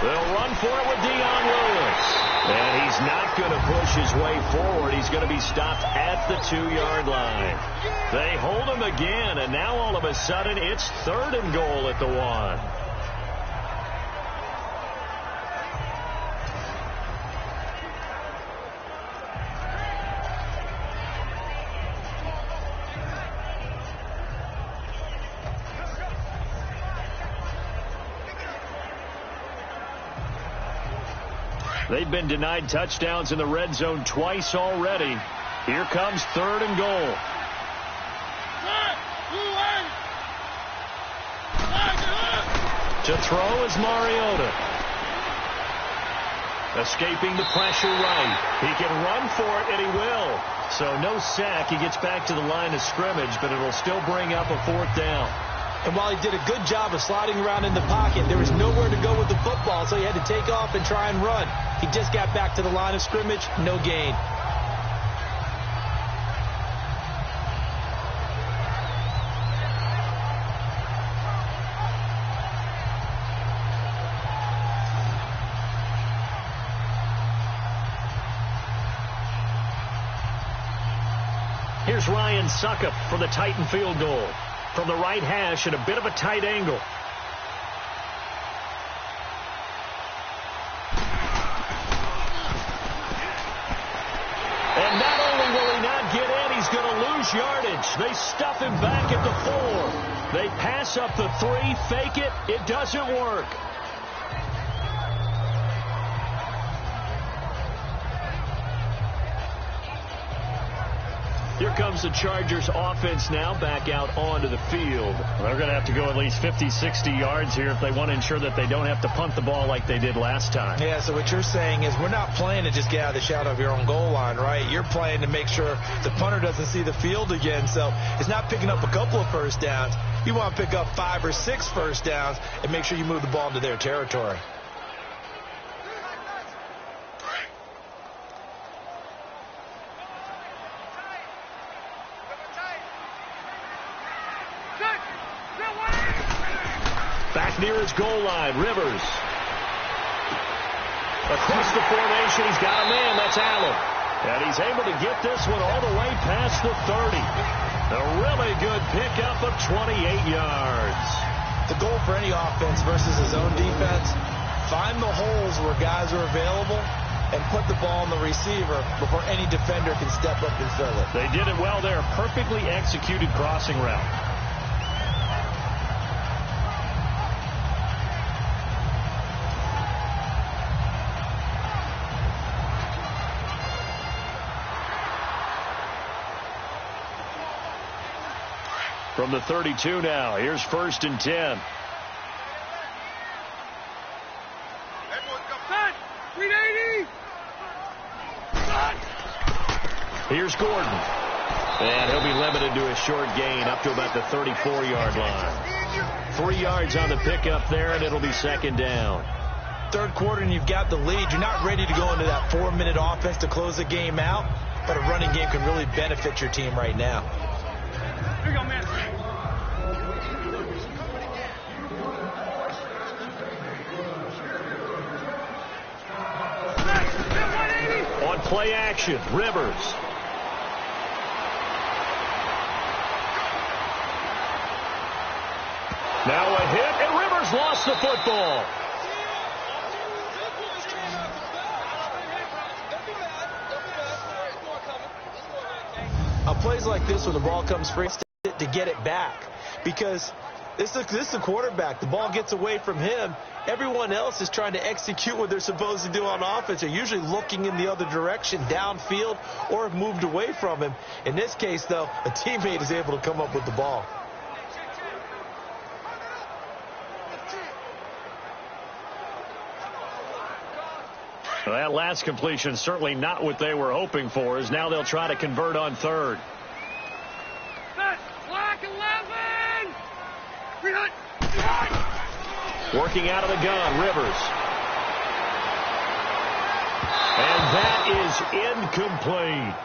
They'll run for it with Dion Lewis. And he's not going to push his way forward. He's going to be stopped at the 2-yard line. They hold him again, and now all of a sudden it's 3rd and goal at the 1. They've been denied touchdowns in the red zone twice already. Here comes 3rd and goal. To throw is Mariota. Escaping the pressure right. He can run for it, and he will. So no sack. He gets back to the line of scrimmage, but it'll still bring up a 4th down. And while he did a good job of sliding around in the pocket, there was nowhere to go with the football, so he had to take off and try and run. He just got back to the line of scrimmage, no gain. Here's Ryan Suckup for the Titan field goal. From the right hash at a bit of a tight angle. And not only will he not get in, he's going to lose yardage. They stuff him back at the 4. They pass up the 3, fake it. It doesn't work. Here comes the Chargers offense now back out onto the field. They're going to have to go at least 50, 60 yards here if they want to ensure that they don't have to punt the ball like they did last time. Yeah, so what you're saying is we're not playing to just get out of the shadow of your own goal line, right? You're playing to make sure the punter doesn't see the field again. So it's not picking up a couple of first downs. You want to pick up 5 or 6 first downs and make sure you move the ball into their territory. Back near his goal line, Rivers. Across the formation, he's got a man. That's Allen. And he's able to get this one all the way past the 30. A really good pickup of 28 yards. The goal for any offense versus his own defense, find the holes where guys are available and put the ball on the receiver before any defender can step up and fill it. They did it well there. Perfectly executed crossing route. From the 32 now, here's 1st and 10. Here's Gordon. And he'll be limited to a short gain up to about the 34-yard line. 3 yards on the pickup there, and it'll be 2nd down. Third quarter, and you've got the lead. You're not ready to go into that 4-minute offense to close the game out, but a running game can really benefit your team right now. Here you go, man. On play action, Rivers. Now a hit, and Rivers lost the football. Plays like this where the ball comes free to get it back, because this is the quarterback. The ball gets away from him. Everyone else is trying to execute what they're supposed to do on offense. They're usually looking in the other direction, downfield, or have moved away from him. In this case, though, a teammate is able to come up with the ball. Well, that last completion certainly not what they were hoping for, as now they'll try to convert on 3rd. Block 11! Working out of the gun, Rivers. And that is incomplete.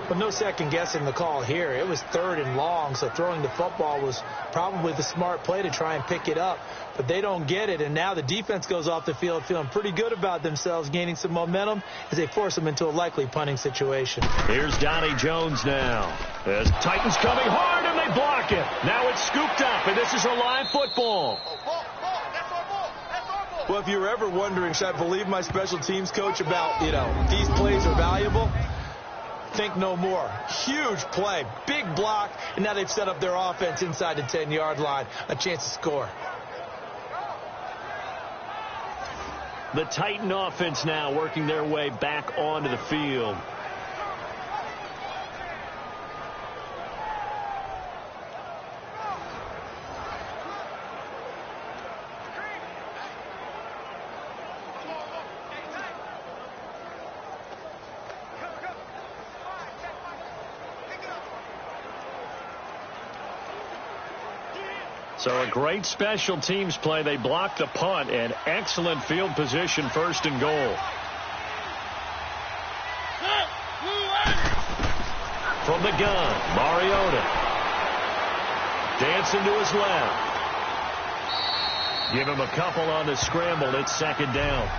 But no second guessing the call here. It was 3rd and long, so throwing the football was probably the smart play to try and pick it up. But they don't get it, and now the defense goes off the field feeling pretty good about themselves, gaining some momentum as they force them into a likely punting situation. Here's Donnie Jones now. As Titans coming hard, and they block it. Now it's scooped up, and this is a live football. Well, if you were ever wondering, should I believe my special teams coach about, these plays are valuable? Think no more. Huge play, big block, and now they've set up their offense inside the 10-yard line. A chance to score. The Titan offense now working their way back onto the field. So a great special teams play. They blocked the punt, and excellent field position, 1st and goal. From the gun, Mariota. Dancing to his left. Give him a couple on the scramble. It's 2nd down.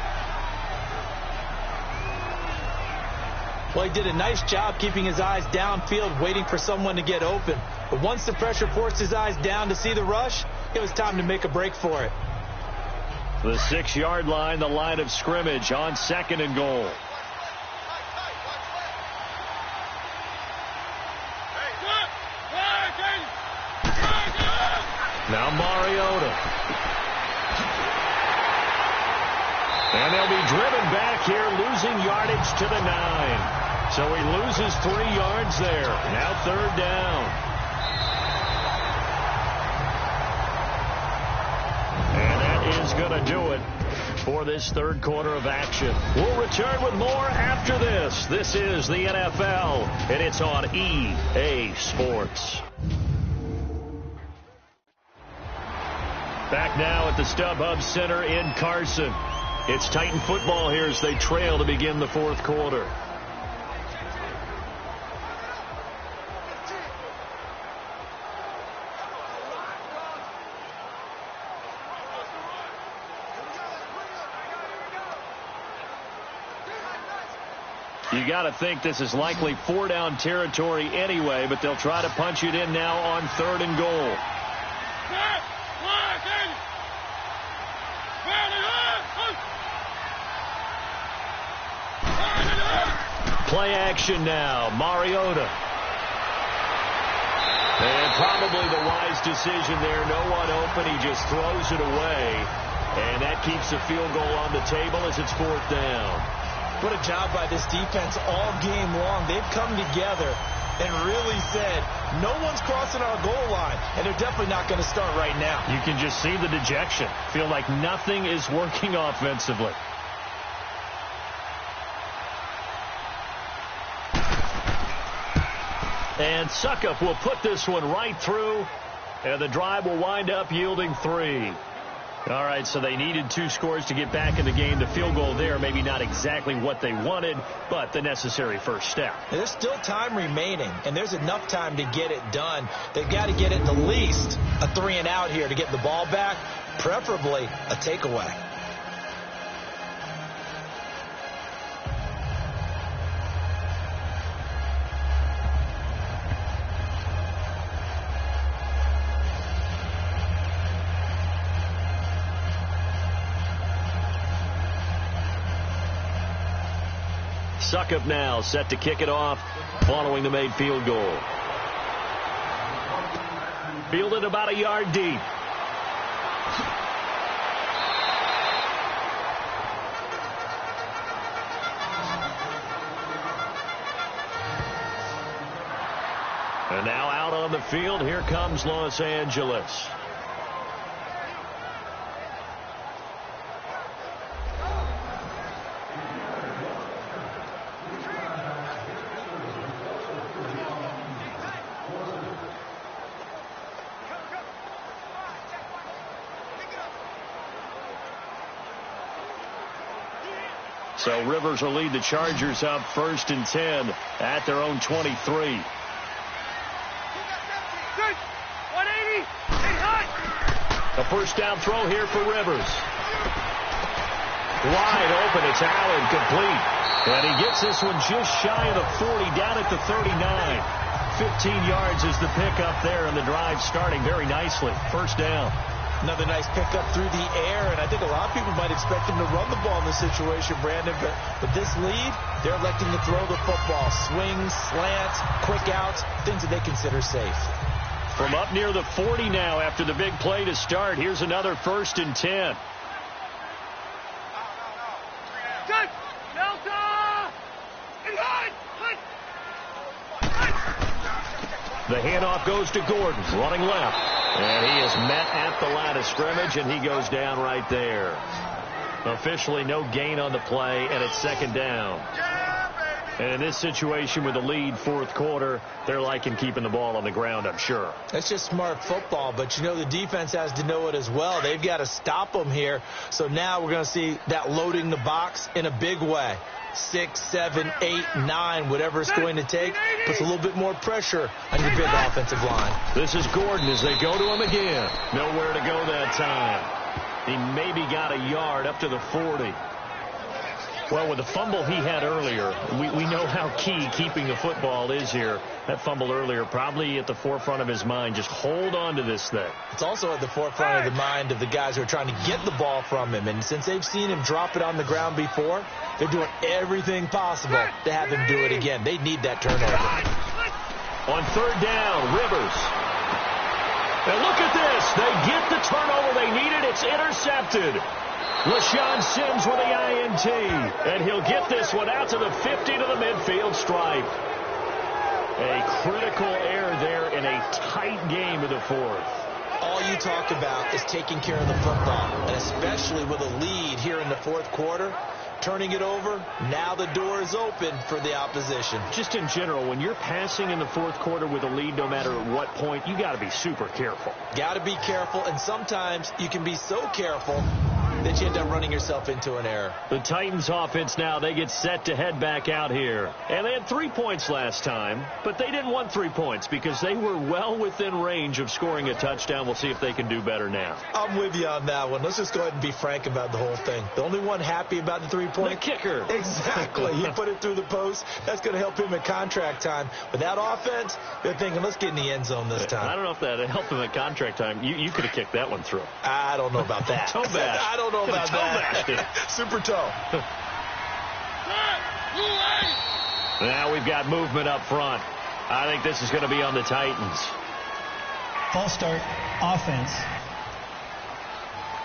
Well, he did a nice job keeping his eyes downfield, waiting for someone to get open. But once the pressure forced his eyes down to see the rush, it was time to make a break for it. The 6-yard line, the line of scrimmage on 2nd and goal. Now Mariota. And they'll be driven back here, losing yardage to the 9. So he loses 3 yards there. Now 3rd down. And that is going to do it for this 3rd quarter of action. We'll return with more after this. This is the NFL, and it's on EA Sports. Back now at the StubHub Center in Carson. It's Titan football here as they trail to begin the 4th quarter. You got to think this is likely 4-down territory anyway, but they'll try to punch it in now on 3rd and goal. Play action now. Mariota. And probably the wise decision there. No one open. He just throws it away. And that keeps the field goal on the table as it's 4th down. What a job by this defense all game long. They've come together and really said, no one's crossing our goal line, and they're definitely not going to start right now. You can just see the dejection. Feel like nothing is working offensively. And Suckup will put this one right through, and the drive will wind up yielding 3. All right, so they needed 2 scores to get back in the game. The field goal there, maybe not exactly what they wanted, but the necessary first step. There's still time remaining, and there's enough time to get it done. They've got to get it at least a 3-and-out here to get the ball back, preferably a takeaway. Suckup now set to kick it off following the made field goal. Fielded about a yard deep. And now out on the field, here comes Los Angeles. So Rivers will lead the Chargers up 1st and 10 at their own 23. 180. A first down throw here for Rivers. Wide open. It's Allen, complete. And he gets this one just shy of the 40, down at the 39. 15 yards is the pickup there, and the drive starting very nicely. First down. Another nice pickup through the air, and I think a lot of people might expect him to run the ball in this situation, Brandon, but with this lead, they're electing to throw the football. Swings, slants, quick outs, things that they consider safe. From up near the 40 now after the big play to start, here's another 1st and 10. The handoff goes to Gordon, running left. And he is met at the line of scrimmage, and he goes down right there. Officially no gain on the play, and it's 2nd down. And in this situation with the lead 4th quarter, they're liking keeping the ball on the ground, I'm sure. That's just smart football, but you know the defense has to know it as well. They've got to stop them here. So now we're going to see that loading the box in a big way. 6, 7, 8, 9, whatever it's going to take, puts a little bit more pressure on your big offensive line. This is Gordon as they go to him again. Nowhere to go that time. He maybe got a yard up to the 40. Well, with the fumble he had earlier, we know how key keeping the football is here. That fumble earlier probably at the forefront of his mind. Just hold on to this thing. It's also at the forefront of the mind of the guys who are trying to get the ball from him. And since they've seen him drop it on the ground before, they're doing everything possible to have him do it again. They need that turnover. On 3rd down, Rivers. And look at this. They get the turnover they needed. It's intercepted. LaShawn Sims with the INT. And he'll get this one out to the 50 to the midfield stripe. A critical error there in a tight game of the 4th. All you talk about is taking care of the football, and especially with a lead here in the 4th quarter. Turning it over, now the door is open for the opposition. Just in general, when you're passing in the 4th quarter with a lead, no matter at what point, you got to be super careful. Got to be careful, and sometimes you can be so careful that you end up running yourself into an error. The Titans offense now, they get set to head back out here. And they had 3 points last time, but they didn't want 3 points because they were well within range of scoring a touchdown. We'll see if they can do better now. I'm with you on that one. Let's just go ahead and be frank about the whole thing. The only one happy about the 3-point? The kicker. Exactly. He put it through the post. That's going to help him at contract time. With that offense, they're thinking, let's get in the end zone this time. I don't know if that helped him at contract time. You could have kicked that one through. I don't know about that. Toe bash. I don't know about that. Super toe. Now we've got movement up front. I think this is going to be on the Titans. False start, offense.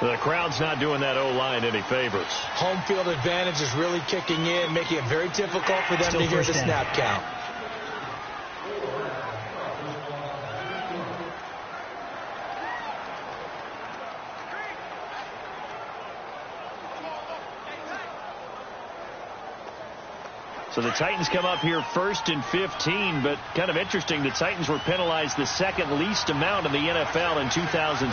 The crowd's not doing that O-line any favors. Home field advantage is really kicking in, making it very difficult for them to hear the snap count. So the Titans come up here 1st and 15, but kind of interesting, the Titans were penalized the second least amount in the NFL in 2017.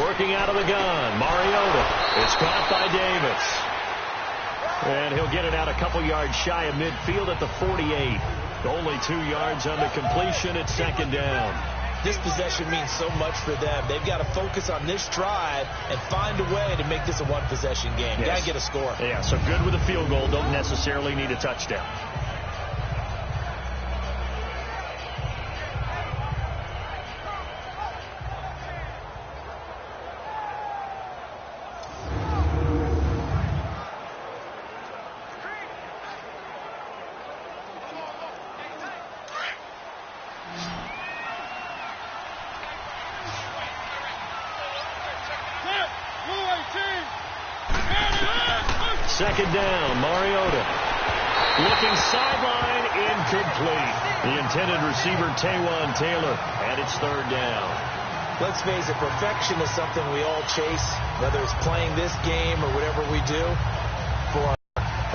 Working out of the gun, Mariota. It's caught by Davis. And he'll get it out a couple yards shy of midfield at the 48. Only 2 yards on the completion at 2nd down. This possession means so much for them. They've got to focus on this drive and find a way to make this a one-possession game. Yes. Got to get a score. Yeah, so good with a field goal. Don't necessarily need a touchdown. Second down, Mariota. Looking sideline, incomplete. The intended receiver, Taywan Taylor, and it's 3rd down. Let's face it, perfection is something we all chase, whether it's playing this game or whatever we do,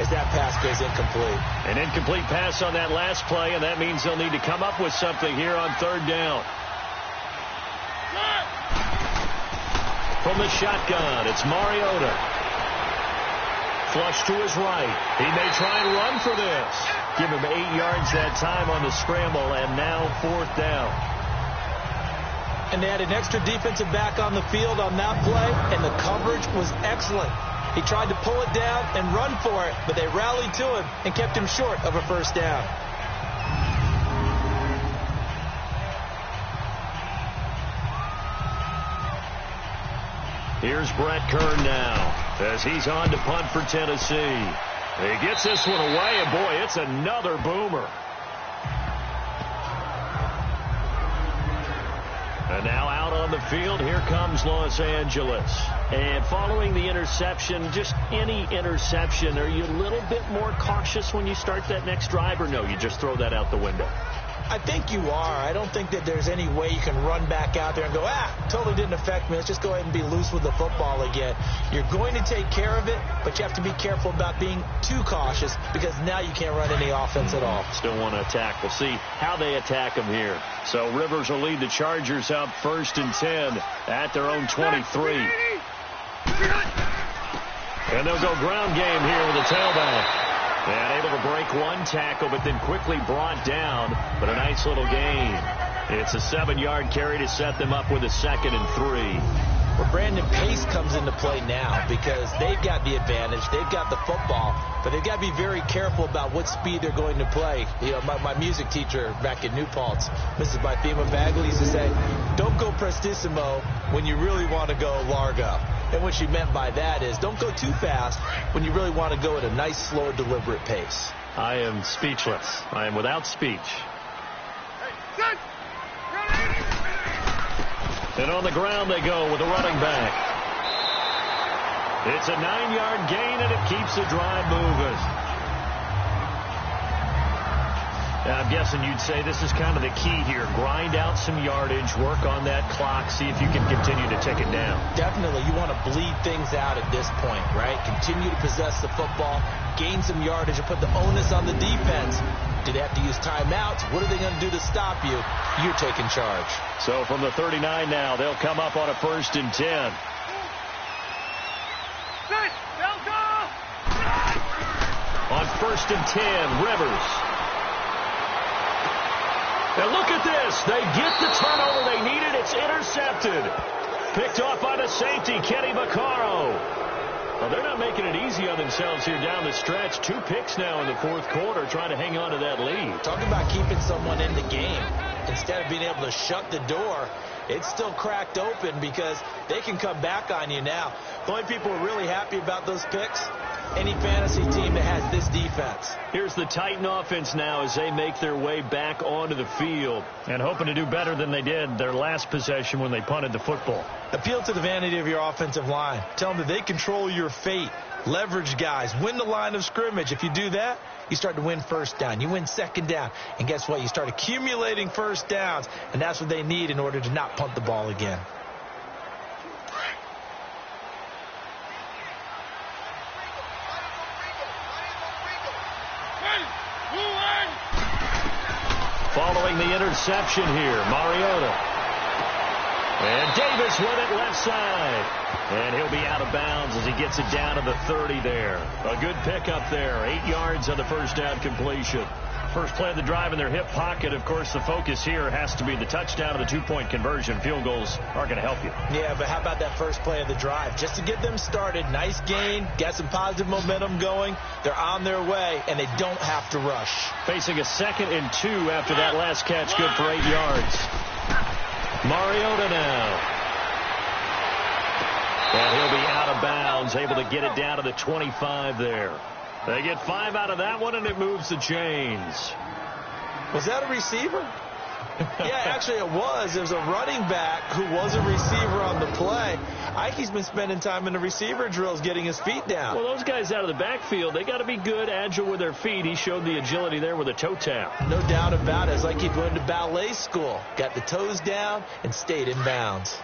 as that pass goes incomplete. An incomplete pass on that last play, and that means they'll need to come up with something here on 3rd down. From the shotgun, it's Mariota. Flush to his right. He may try and run for this. Give him 8 yards that time on the scramble, and now 4th down. And they had an extra defensive back on the field on that play, and the coverage was excellent. He tried to pull it down and run for it, but they rallied to him and kept him short of a 1st down. Here's Brett Kern now as he's on to punt for Tennessee. He gets this one away, and boy, it's another boomer. And now out on the field, here comes Los Angeles. And following the interception, just any interception, are you a little bit more cautious when you start that next drive, or no, you just throw that out the window? I think you are. I don't think that there's any way you can run back out there and go, totally didn't affect me. Let's just go ahead and be loose with the football again. You're going to take care of it, but you have to be careful about being too cautious because now you can't run any offense at all. Still want to attack. We'll see how they attack them here. So Rivers will lead the Chargers up 1st and 10 at their own 23. And they'll go ground game here with a tailback. And able to break one tackle, but then quickly brought down. But a nice little gain. It's a 7-yard carry to set them up with a 2nd and 3. Well, Brandon, pace comes into play now because they've got the advantage. They've got the football, but they've got to be very careful about what speed they're going to play. You know, my music teacher back in New Paltz, Mrs. Bythema Bagley, used to say, don't go prestissimo when you really want to go largo. And what she meant by that is don't go too fast when you really want to go at a nice, slow, deliberate pace. I am speechless. I am without speech. And on the ground they go with a running back. It's a 9-yard gain, and it keeps the drive moving. I'm guessing you'd say this is kind of the key here. Grind out some yardage, work on that clock, see if you can continue to tick it down. Definitely. You want to bleed things out at this point, right? Continue to possess the football, gain some yardage, and put the onus on the defense. Do they have to use timeouts? What are they going to do to stop you? You're taking charge. So from the 39 now, they'll come up on a 1st and 10. On 1st and 10, Rivers. And look at this. They get the turnover they needed. It's intercepted. Picked off by the safety, Kenny Vaccaro. Well, they're not making it easy on themselves here down the stretch. 2 picks now in the 4th quarter, trying to hang on to that lead. Talk about keeping someone in the game. Instead of being able to shut the door, it's still cracked open because they can come back on you now. The only people who are really happy about those picks, any fantasy team that has this defense. Here's the Titan offense now as they make their way back onto the field and hoping to do better than they did their last possession when they punted the football. Appeal to the vanity of your offensive line. Tell them that they control your fate. Leverage guys. Win the line of scrimmage. If you do that, you start to win 1st down. You win 2nd down. And guess what? You start accumulating 1st downs. And that's what they need in order to not punt the ball again. interception here. Mariota. And Davis with it left side. And he'll be out of bounds as he gets it down to the 30 there. A good pickup there. 8 yards on the first down completion. First play of the drive in their hip pocket. Of course, the focus here has to be the touchdown and the 2-point conversion. Field goals aren't going to help you. Yeah, but how about that first play of the drive? Just to get them started, nice gain, got some positive momentum going. They're on their way, and they don't have to rush. Facing a 2nd and 2 after that last catch, good for 8 yards. Mariota now. And he'll be out of bounds, able to get it down to the 25 there. They get 5 out of that one, and it moves the chains. Was that a receiver? Yeah, actually it was. There's a running back who was a receiver on the play. Ike's been spending time in the receiver drills getting his feet down. Well, those guys out of the backfield, they got to be good, agile with their feet. He showed the agility there with a toe tap. No doubt about it. It's like he'd went to ballet school. Got the toes down and stayed in bounds.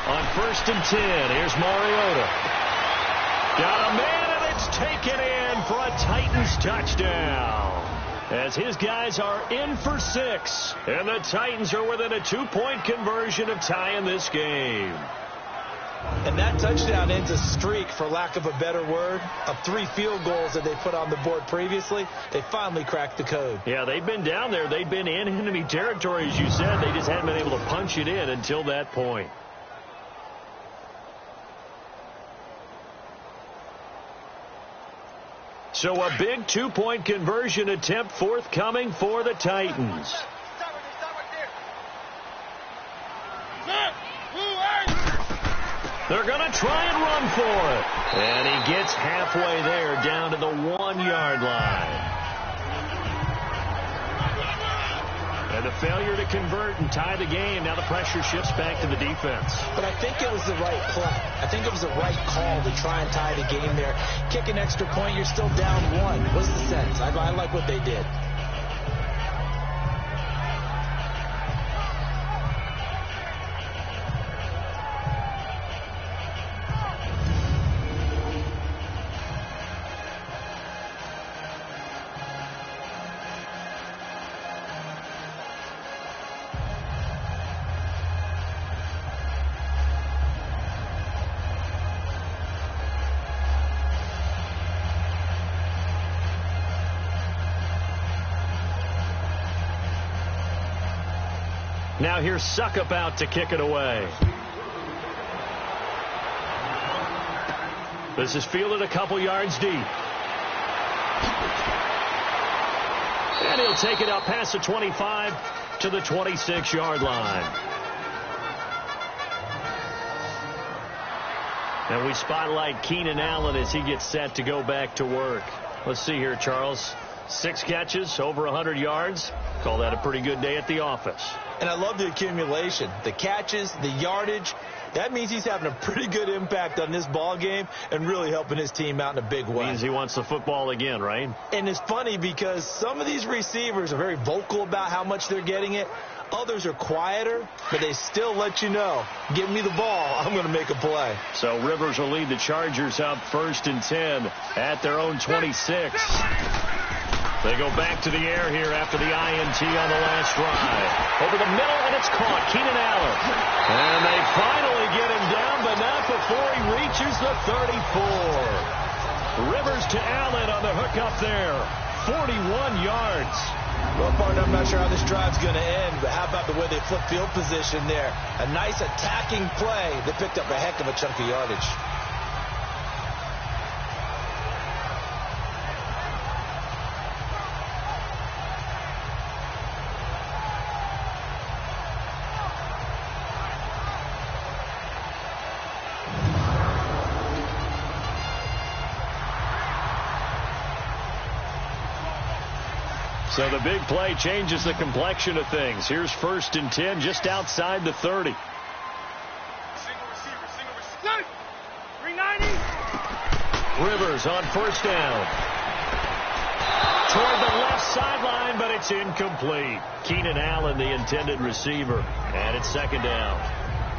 On 1st and 10, here's Mariota. Got a man, and it's taken in for a Titans touchdown. As his guys are in for 6, and the Titans are within a 2-point conversion of tying this game. And that touchdown ends a streak, for lack of a better word, of 3 field goals that they put on the board previously. They finally cracked the code. Yeah, they've been down there. They've been in enemy territory, as you said. They just hadn't been able to punch it in until that point. So a big 2-point conversion attempt forthcoming for the Titans. They're going to try and run for it. And he gets halfway there, down to the 1-yard line. And the failure to convert and tie the game. Now the pressure shifts back to the defense. But I think it was the right play. I think it was the right call to try and tie the game there. Kick an extra point, you're still down 1. What's the sense? I like what they did. Now here's Suckup out to kick it away. This is fielded a couple yards deep. And he'll take it out past the 25 to the 26-yard line. And we spotlight Keenan Allen as he gets set to go back to work. Let's see here, Charles. 6 catches, over 100 yards. Call that a pretty good day at the office. And I love the accumulation, the catches, the yardage. That means he's having a pretty good impact on this ball game and really helping his team out in a big way. Means he wants the football again, right? And it's funny because some of these receivers are very vocal about how much they're getting it. Others are quieter, but they still let you know, give me the ball, I'm going to make a play. So Rivers will lead the Chargers up 1st and 10 at their own 26. They go back to the air here after the INT on the last drive. Over the middle, and it's caught. Keenan Allen. And they finally get him down, but not before he reaches the 34. Rivers to Allen on the hook up there. 41 yards. Well, partner, I'm not sure how this drive's going to end, but how about the way they flip field position there? A nice attacking play that picked up a heck of a chunk of yardage. So the big play changes the complexion of things. Here's 1st and 10 just outside the 30. Rivers on 1st down. Toward the left sideline, but it's incomplete. Keenan Allen, the intended receiver. And it's 2nd down.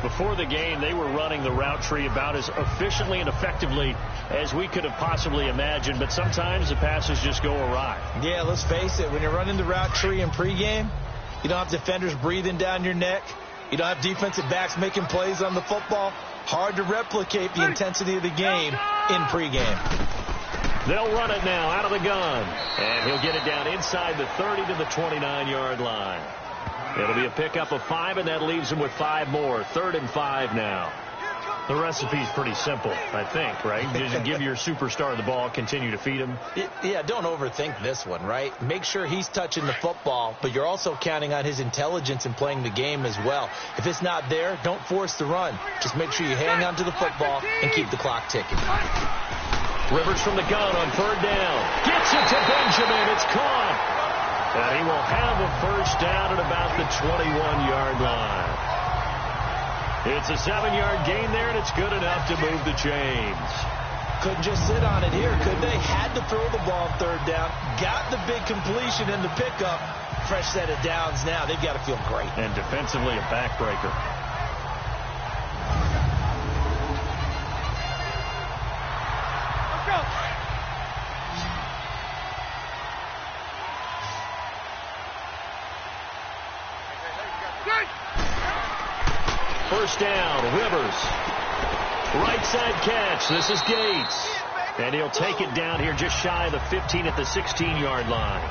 Before the game, they were running the route tree about as efficiently and effectively as we could have possibly imagined, but sometimes the passes just go awry. Yeah, let's face it. When you're running the route tree in pregame, you don't have defenders breathing down your neck. You don't have defensive backs making plays on the football. Hard to replicate the intensity of the game in pregame. They'll run it now out of the gun, and he'll get it down inside the 30 to the 29-yard line. It'll be a pickup of 5, and that leaves him with 5 more. 3rd and 5 now. The recipe's pretty simple, I think, right? Just give your superstar the ball, continue to feed him. Yeah, don't overthink this one, right? Make sure he's touching the football, but you're also counting on his intelligence in playing the game as well. If it's not there, don't force the run. Just make sure you hang on to the football and keep the clock ticking. Rivers from the gun on 3rd down. Gets it to Benjamin. It's caught. And he will have a first down at about the 21-yard line. It's a 7-yard gain there, and it's good enough to move the chains. Couldn't just sit on it here, could they? Had to throw the ball on 3rd down. Got the big completion in the pickup. Fresh set of downs now. They've got to feel great. And defensively, a backbreaker. Let's go. First down, Rivers. Right side catch. This is Gates. And he'll take it down here just shy of the 15 at the 16-yard line.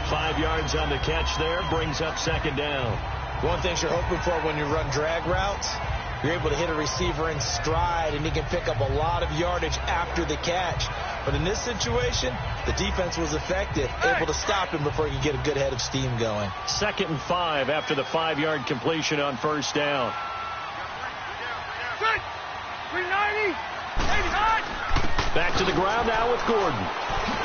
5 yards on the catch there. Brings up 2nd down. One thing you're hoping for when you run drag routes, you're able to hit a receiver in stride, and he can pick up a lot of yardage after the catch. But in this situation, the defense was effective, able to stop him before he could get a good head of steam going. 2nd and 5 after the 5-yard completion on 1st down. 390. Back to the ground now with Gordon.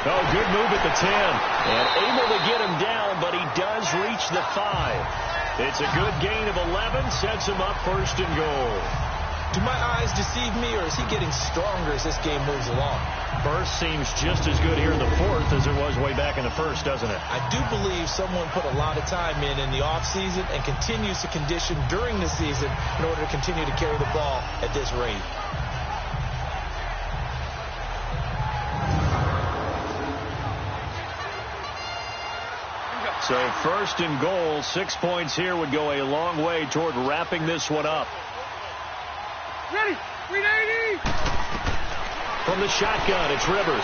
Oh, good move at the 10. And able to get him down, but he does reach the 5. It's a good gain of 11, sets him up 1st and goal. Do my eyes deceive me, or is he getting stronger as this game moves along? First seems just as good here in the 4th as it was way back in the 1st, doesn't it? I do believe someone put a lot of time in the offseason and continues to condition during the season in order to continue to carry the ball at this rate. So 1st and goal, 6 points here would go a long way toward wrapping this one up. Ready. 380. From the shotgun, it's Rivers.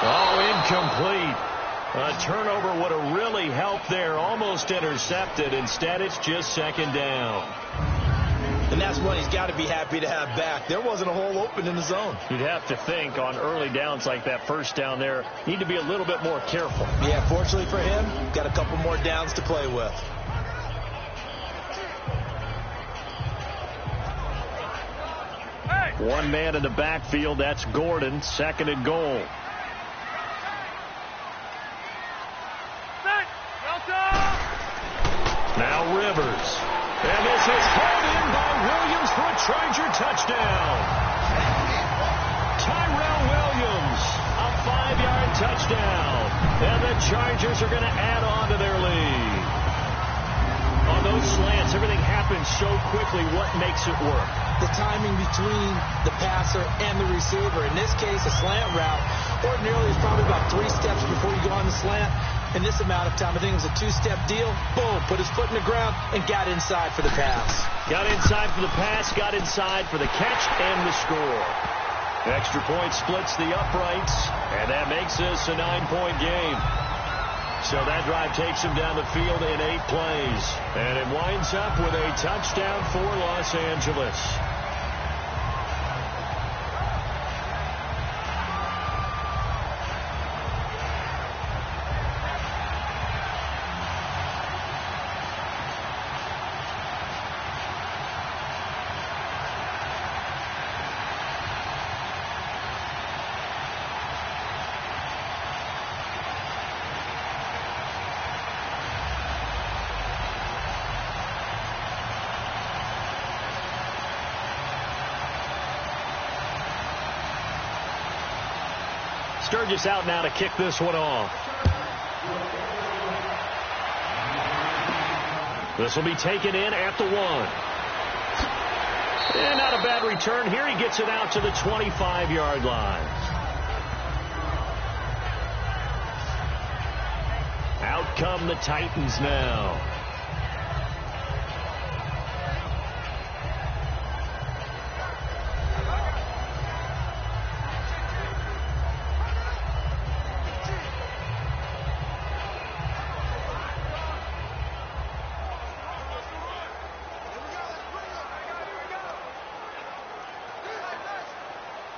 Oh, incomplete. A turnover would have really helped there. Almost intercepted. Instead, it's just 2nd down. And that's one he's got to be happy to have back. There wasn't a hole open in the zone. You'd have to think on early downs like that 1st down there, need to be a little bit more careful. Yeah, fortunately for him, got a couple more downs to play with. Hey. One man in the backfield, that's Gordon, 2nd and goal. Set. Delta. Now Rivers. And this is hauled in by Williams for a Charger touchdown. Tyrell Williams, a 5-yard touchdown. And the Chargers are going to add on to their lead. On those slants, everything happens so quickly. What makes it work? The timing between the passer and the receiver. In this case, a slant route. Ordinarily, it's probably about 3 steps before you go on the slant. In this amount of time, I think it was a 2-step deal. Boom, put his foot in the ground and got inside for the pass. Got inside for the pass, got inside for the catch and the score. Extra point splits the uprights, and that makes this a 9-point game. So that drive takes him down the field in 8 plays. And it winds up with a touchdown for Los Angeles. Sturgis out now to kick this one off. This will be taken in at the 1. And not a bad return here. He gets it out to the 25-yard line. Out come the Titans now.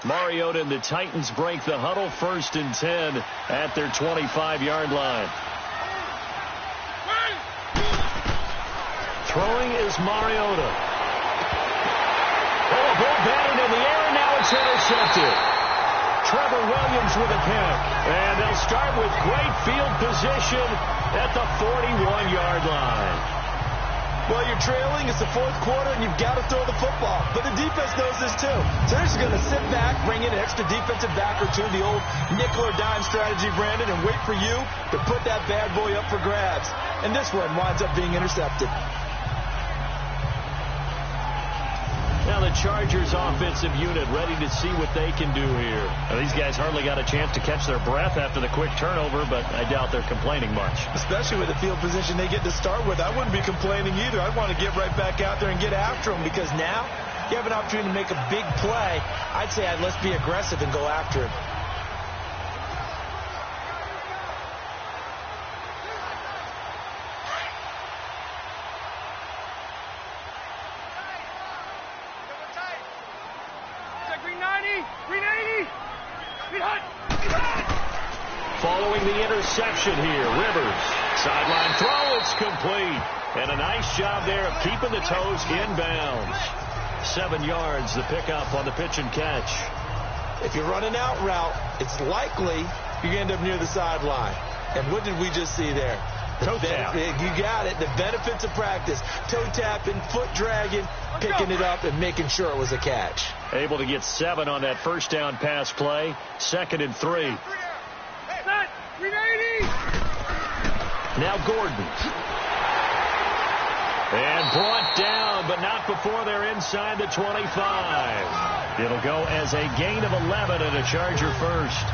Mariota and the Titans break the huddle, 1st and 10 at their 25-yard line. Throwing is Mariota. Oh, a ball batted in the air, and now it's intercepted. Trevor Williams with a pick. And they'll start with great field position at the 41-yard line. Well, you're trailing. It's the 4th quarter, and you've got to throw the football. But the defense knows this, too. So they're just going to sit back, bring in an extra defensive back or two, the old nickel or dime strategy, Brandon, and wait for you to put that bad boy up for grabs. And this one winds up being intercepted. Now the Chargers offensive unit ready to see what they can do here. Now these guys hardly got a chance to catch their breath after the quick turnover, but I doubt they're complaining much. Especially with the field position they get to start with. I wouldn't be complaining either. I'd want to get right back out there and get after them, because now you have an opportunity to make a big play. I'd say let's be aggressive and go after him. Following the interception here, Rivers. Sideline throw, it's complete. And a nice job there of keeping the toes inbounds. 7 yards, the pickup on the pitch and catch. If you're running out route, it's likely you're going to end up near the sideline. And what did we just see there? Toe tap. You got it. The benefits of practice. Toe tapping, foot dragging, picking it up, and making sure it was a catch. Able to get 7 on that first down pass play. 2nd and 3. Now Gordon. And brought down, but not before they're inside the 25. It'll go as a gain of 11 and a Charger first.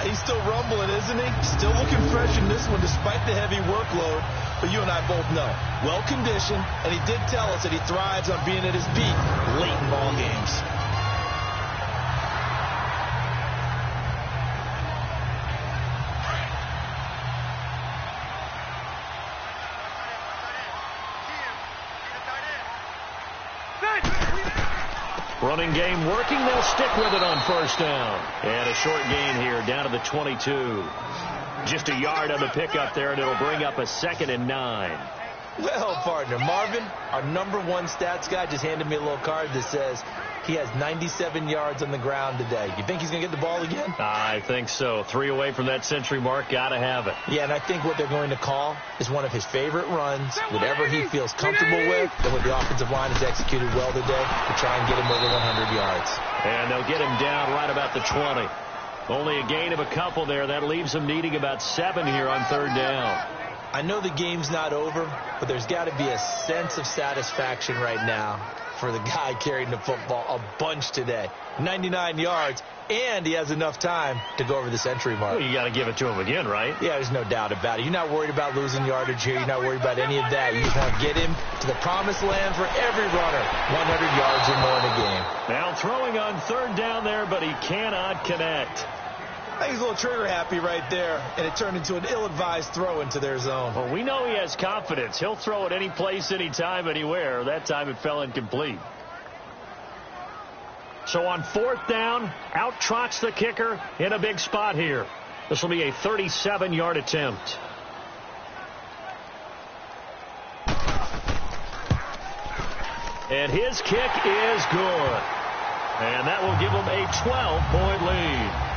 He's still rumbling, isn't he? Still looking fresh in this one despite the heavy workload. But you and I both know, well-conditioned, and he did tell us that he thrives on being at his peak late in ball games. Running game working. They'll stick with it on first down. And a short gain here down to the 22. Just a yard on the pickup there, and it'll bring up a 2nd and 9. Well, partner, Marvin, our #1 stats guy, just handed me a little card that says he has 97 yards on the ground today. You think he's going to get the ball again? I think so. 3 away from that century mark. Got to have it. Yeah, and I think what they're going to call is one of his favorite runs, whatever he feels comfortable with, and what the offensive line has executed well today to try and get him over 100 yards. And they'll get him down right about the 20. Only a gain of a couple there. That leaves him needing about 7 here on 3rd down. I know the game's not over, but there's got to be a sense of satisfaction right now for the guy carrying the football a bunch today. 99 yards, and he has enough time to go over the century mark. Well, you got to give it to him again, right? Yeah, there's no doubt about it. You're not worried about losing yardage here. You're not worried about any of that. You just want to get him to the promised land for every runner. 100 yards or more in a game. Now throwing on 3rd down there, but he cannot connect. I think he's a little trigger happy right there, and it turned into an ill-advised throw into their zone. Well, we know he has confidence. He'll throw it any place, anytime, anywhere. That time it fell incomplete. So on 4th down, out trots the kicker in a big spot here. This will be a 37-yard attempt. And his kick is good. And that will give him a 12-point lead.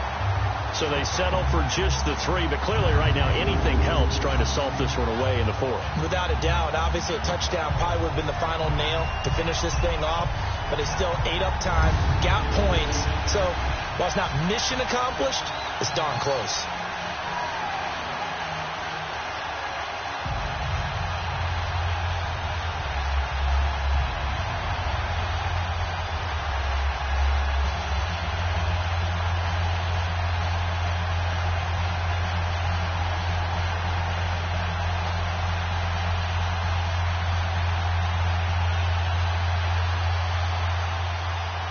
So they settle for just the 3, but clearly right now anything helps trying to salt this one away in the 4th. Without a doubt, obviously a touchdown probably would have been the final nail to finish this thing off, but it's still ate up time, got points. So while it's not mission accomplished, it's darn close.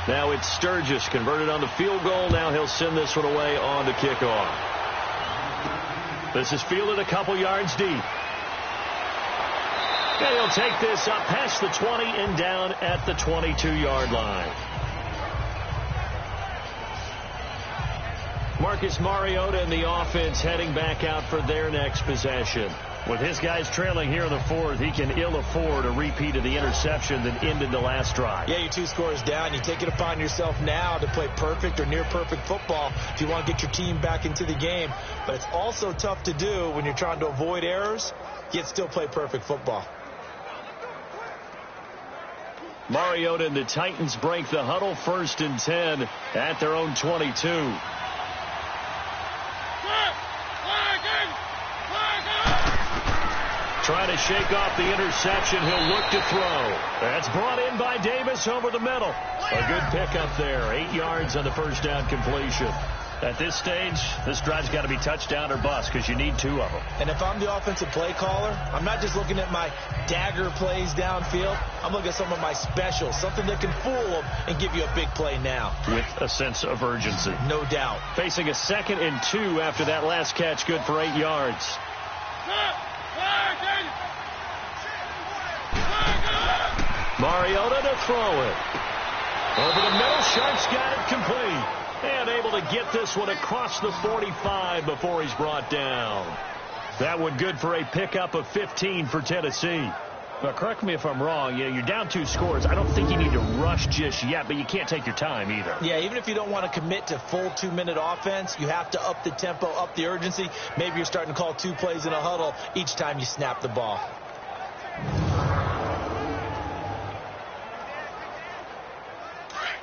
Now it's Sturgis converted on the field goal. Now he'll send this one away on the kickoff. This is fielded a couple yards deep. And he'll take this up past the 20 and down at the 22-yard line. Marcus Mariota and the offense heading back out for their next possession. With his guys trailing here in the fourth, he can ill afford a repeat of the interception that ended the last drive. Yeah, you're 2 scores down. You take it upon yourself now to play perfect or near perfect football if you want to get your team back into the game. But it's also tough to do when you're trying to avoid errors, yet still play perfect football. Mariota and the Titans break the huddle, 1st and 10 at their own 22. Trying to shake off the interception. He'll look to throw. That's brought in by Davis over the middle. A good pickup there. 8 yards on the first down completion. At this stage, this drive's got to be touchdown or bust because you need 2 of them. And if I'm the offensive play caller, I'm not just looking at my dagger plays downfield. I'm looking at some of my specials, something that can fool them and give you a big play now. With a sense of urgency. No doubt. Facing a 2nd and 2 after that last catch, good for 8 yards. Mariota to throw it. Over the middle, Sharp's got it complete. And able to get this one across the 45 before he's brought down. That one good for a pickup of 15 for Tennessee. Now, correct me if I'm wrong. You're down 2 scores. I don't think you need to rush just yet, but you can't take your time either. Yeah, even if you don't want to commit to full 2-minute offense, you have to up the tempo, up the urgency. Maybe you're starting to call 2 plays in a huddle each time you snap the ball.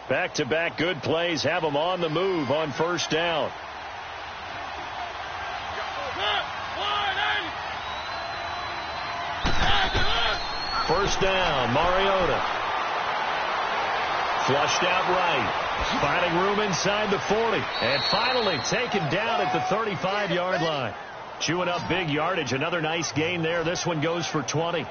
Back-to-back good plays have them on the move on 1st down. First down, Mariota. Flushed out right. Finding room inside the 40. And finally taken down at the 35-yard line. Chewing up big yardage. Another nice gain there. This one goes for 20.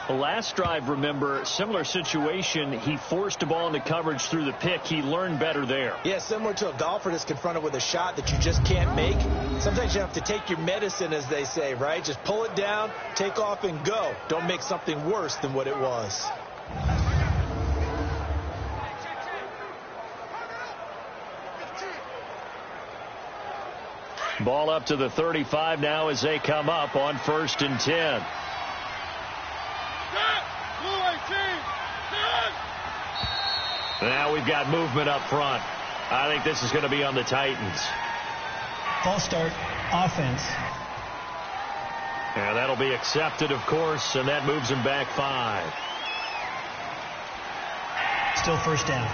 The last drive, remember, similar situation. He forced a ball into coverage through the pick. He learned better there. Yeah, similar to a golfer that's confronted with a shot that you just can't make. Sometimes you have to take your medicine, as they say, right? Just pull it down, take off, and go. Don't make something worse than what it was. Ball up to the 35 now as they come up on 1st and 10. Now we've got movement up front. I think this is going to be on the Titans. False start, offense. And that'll be accepted, of course, and that moves him back 5. Still 1st down.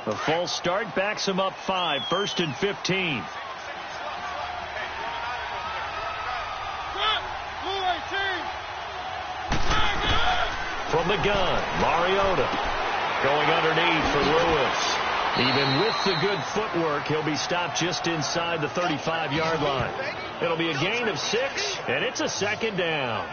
The false start backs him up 5. 1st and 15. From the gun, Mariota going underneath for Lewis. Even with the good footwork, he'll be stopped just inside the 35-yard line. It'll be a gain of 6, and it's a 2nd down.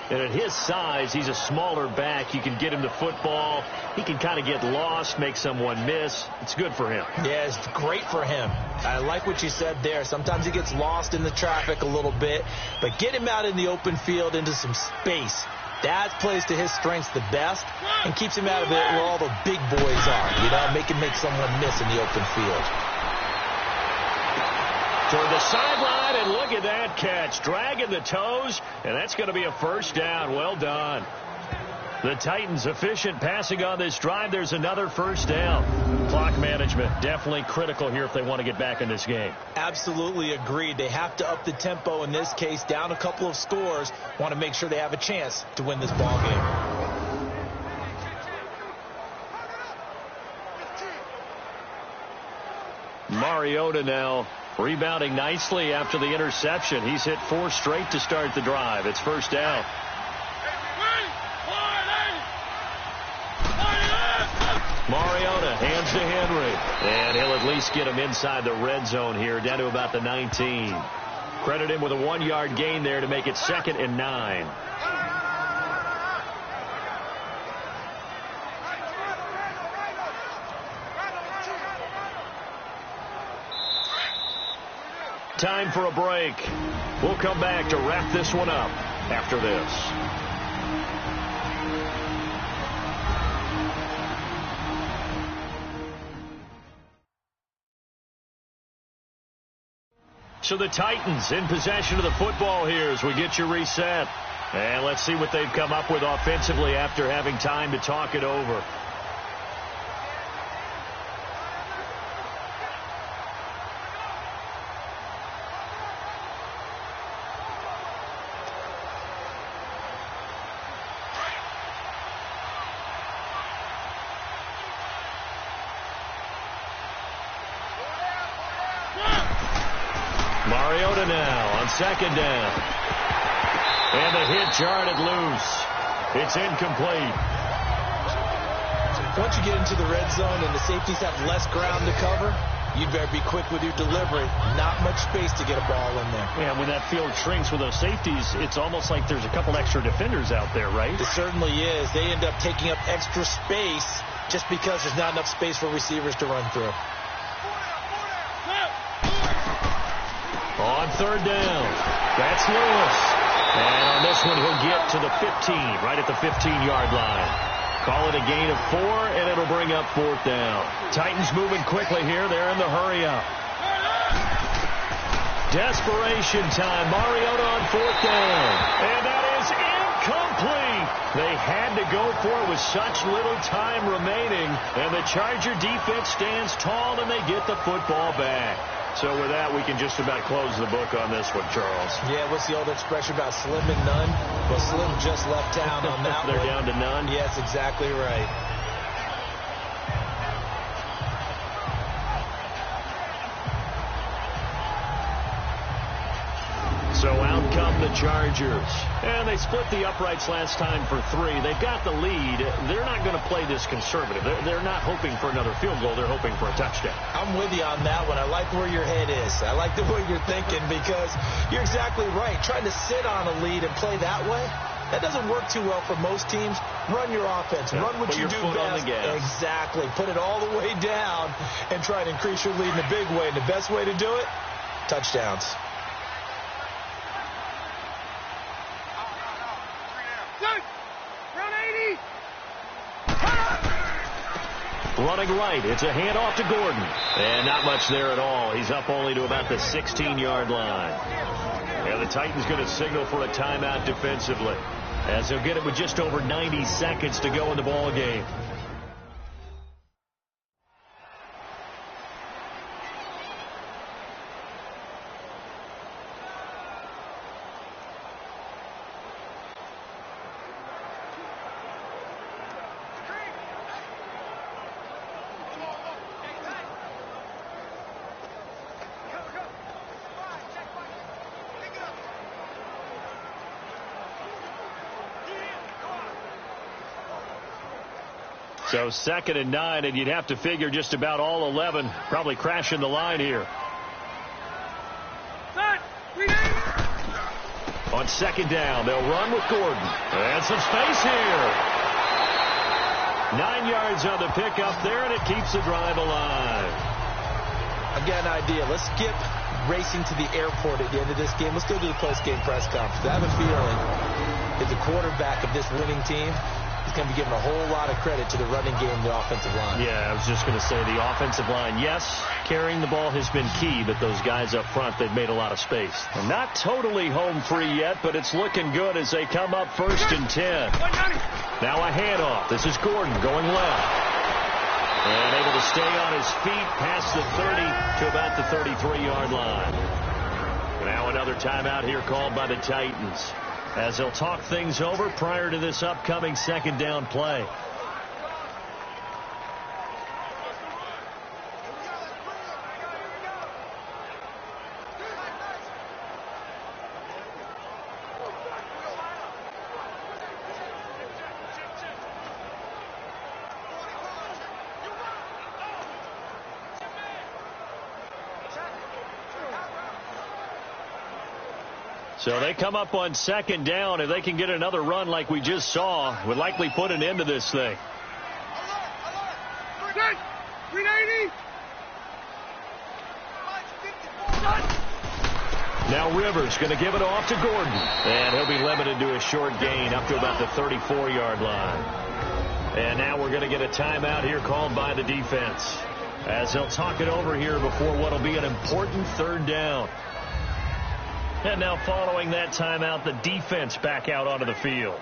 And at his size, he's a smaller back. You can get him the football. He can kind of get lost, make someone miss. It's good for him. Yeah, it's great for him. I like what you said there. Sometimes he gets lost in the traffic a little bit. But get him out in the open field into some space. That plays to his strengths the best and keeps him out of it where all the big boys are. You know, make someone miss in the open field. Toward the sideline, and look at that catch. Dragging the toes, and that's going to be a 1st down. Well done. The Titans efficient passing on this drive. There's another 1st down. Clock management definitely critical here if they want to get back in this game. Absolutely agreed. They have to up the tempo in this case, down a couple of scores. Want to make sure they have a chance to win this ball game. Mariota now rebounding nicely after the interception. He's hit 4 straight to start the drive. It's 1st down. Mariota hands to Henry. And he'll at least get him inside the red zone here, down to about the 19. Credit him with a 1-yard gain there to make it 2nd and 9. Time for a break. We'll come back to wrap this one up after this. So the Titans in possession of the football here as we get you reset. And let's see what they've come up with offensively after having time to talk it over. Mariota now on 2nd down. And the hit jarred it loose. It's incomplete. Once you get into the red zone and the safeties have less ground to cover, you'd better be quick with your delivery. Not much space to get a ball in there. Yeah, when that field shrinks with those safeties, it's almost like there's a couple extra defenders out there, right? It certainly is. They end up taking up extra space just because there's not enough space for receivers to run through. On 3rd down, that's Lewis. And on this one, he'll get to the 15, right at the 15-yard line. Call it a gain of 4, and it'll bring up 4th down. Titans moving quickly here. They're in the hurry-up. Desperation time. Mariota on 4th down. And that is incomplete. They had to go for it with such little time remaining. And the Charger defense stands tall, and they get the football back. So with that, we can just about close the book on this one, Charles. Yeah, what's the old expression about slim and none? Well, Slim just left town on that They're one. down to none? Yes, exactly right. So out come the Chargers. And they split the uprights last time for 3. They've got the lead. They're not going to play this conservative. They're not hoping for another field goal. They're hoping for a touchdown. I'm with you on that one. I like where your head is. I like the way you're thinking because you're exactly right. Trying to sit on a lead and play that way, that doesn't work too well for most teams. Run your offense. Yeah, run what you do foot best. on the gas. Exactly. Put it all the way down and try to increase your lead in a big way. And the best way to do it, touchdowns. Running right. It's a handoff to Gordon. And not much there at all. He's up only to about the 16-yard line. And the Titans going to signal for a timeout defensively, as they'll get it with just over 90 seconds to go in the ball game. So 2nd and 9, and you'd have to figure just about all 11 probably crashing the line here. On 2nd down, they'll run with Gordon. And some space here. 9 yards on the pickup there, and it keeps the drive alive. I've got an idea. Let's skip racing to the airport at the end of this game. Let's go to the post-game press conference. I have a feeling that the quarterback of this winning team is going to be given a whole lot of credit to the running game and the offensive line. Yeah, I was just going to say the offensive line, yes, carrying the ball has been key, but those guys up front, they've made a lot of space. And not totally home free yet, but it's looking good as they come up 1st and 10. Now a handoff. This is Gordon going left. And able to stay on his feet past the 30 to about the 33-yard line. Now another timeout here called by the Titans, as they'll talk things over prior to this upcoming 2nd down play. So they come up on second down. If they can get another run like we just saw, would likely put an end to this thing. 380. Now Rivers going to give it off to Gordon. And he'll be limited to a short gain up to about the 34-yard line. And now we're going to get a timeout here called by the defense, as they'll talk it over here before what will be an important third down. And now following that timeout, the defense back out onto the field.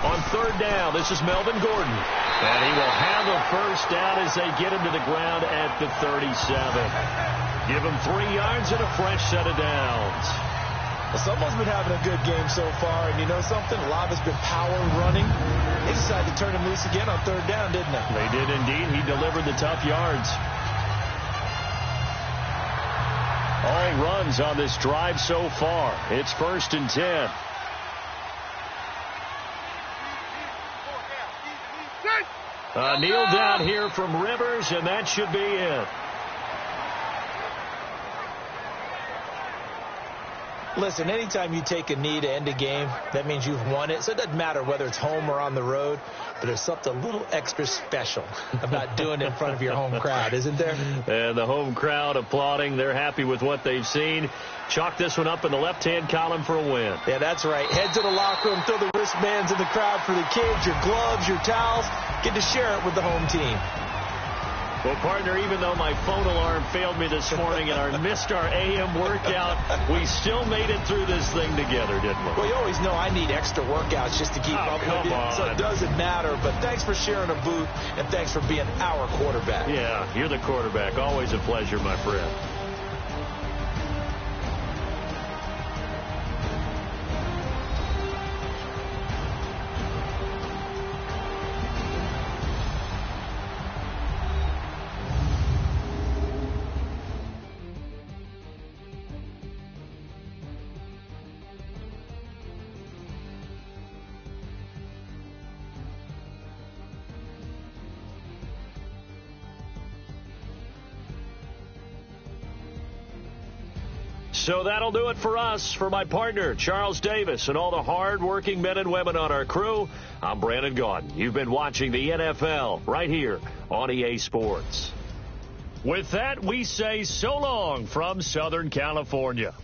On third down, this is Melvin Gordon. And he will have a first down as they get him to the ground at the 37. Give him 3 yards and a fresh set of downs. Well, someone's been having a good game so far, and you know something? A lot has been power running. They decided to turn him loose again on third down, didn't they? They did indeed. He delivered the tough yards. All runs on this drive so far. It's 1st and 10. Kneel down here from Rivers, and that should be it. Listen, anytime you take a knee to end a game, that means you've won it. So it doesn't matter whether it's home or on the road, but there's something a little extra special about doing it in front of your home crowd, isn't there? And the home crowd applauding. They're happy with what they've seen. Chalk this one up in the left-hand column for a win. Yeah, that's right. Head to the locker room, throw the wristbands in the crowd for the kids, your gloves, your towels. Get to share it with the home team. Well, partner, even though my phone alarm failed me this morning and missed our AM workout, we still made it through this thing together, didn't we? Well, you always know I need extra workouts just to keep up with you, so it doesn't matter. But thanks for sharing a boot, and thanks for being our quarterback. Yeah, you're the quarterback. Always a pleasure, my friend. So that'll do it for us. For my partner, Charles Davis, and all the hard-working men and women on our crew, I'm Brandon Gaudin. You've been watching the NFL right here on EA Sports. With that, we say so long from Southern California.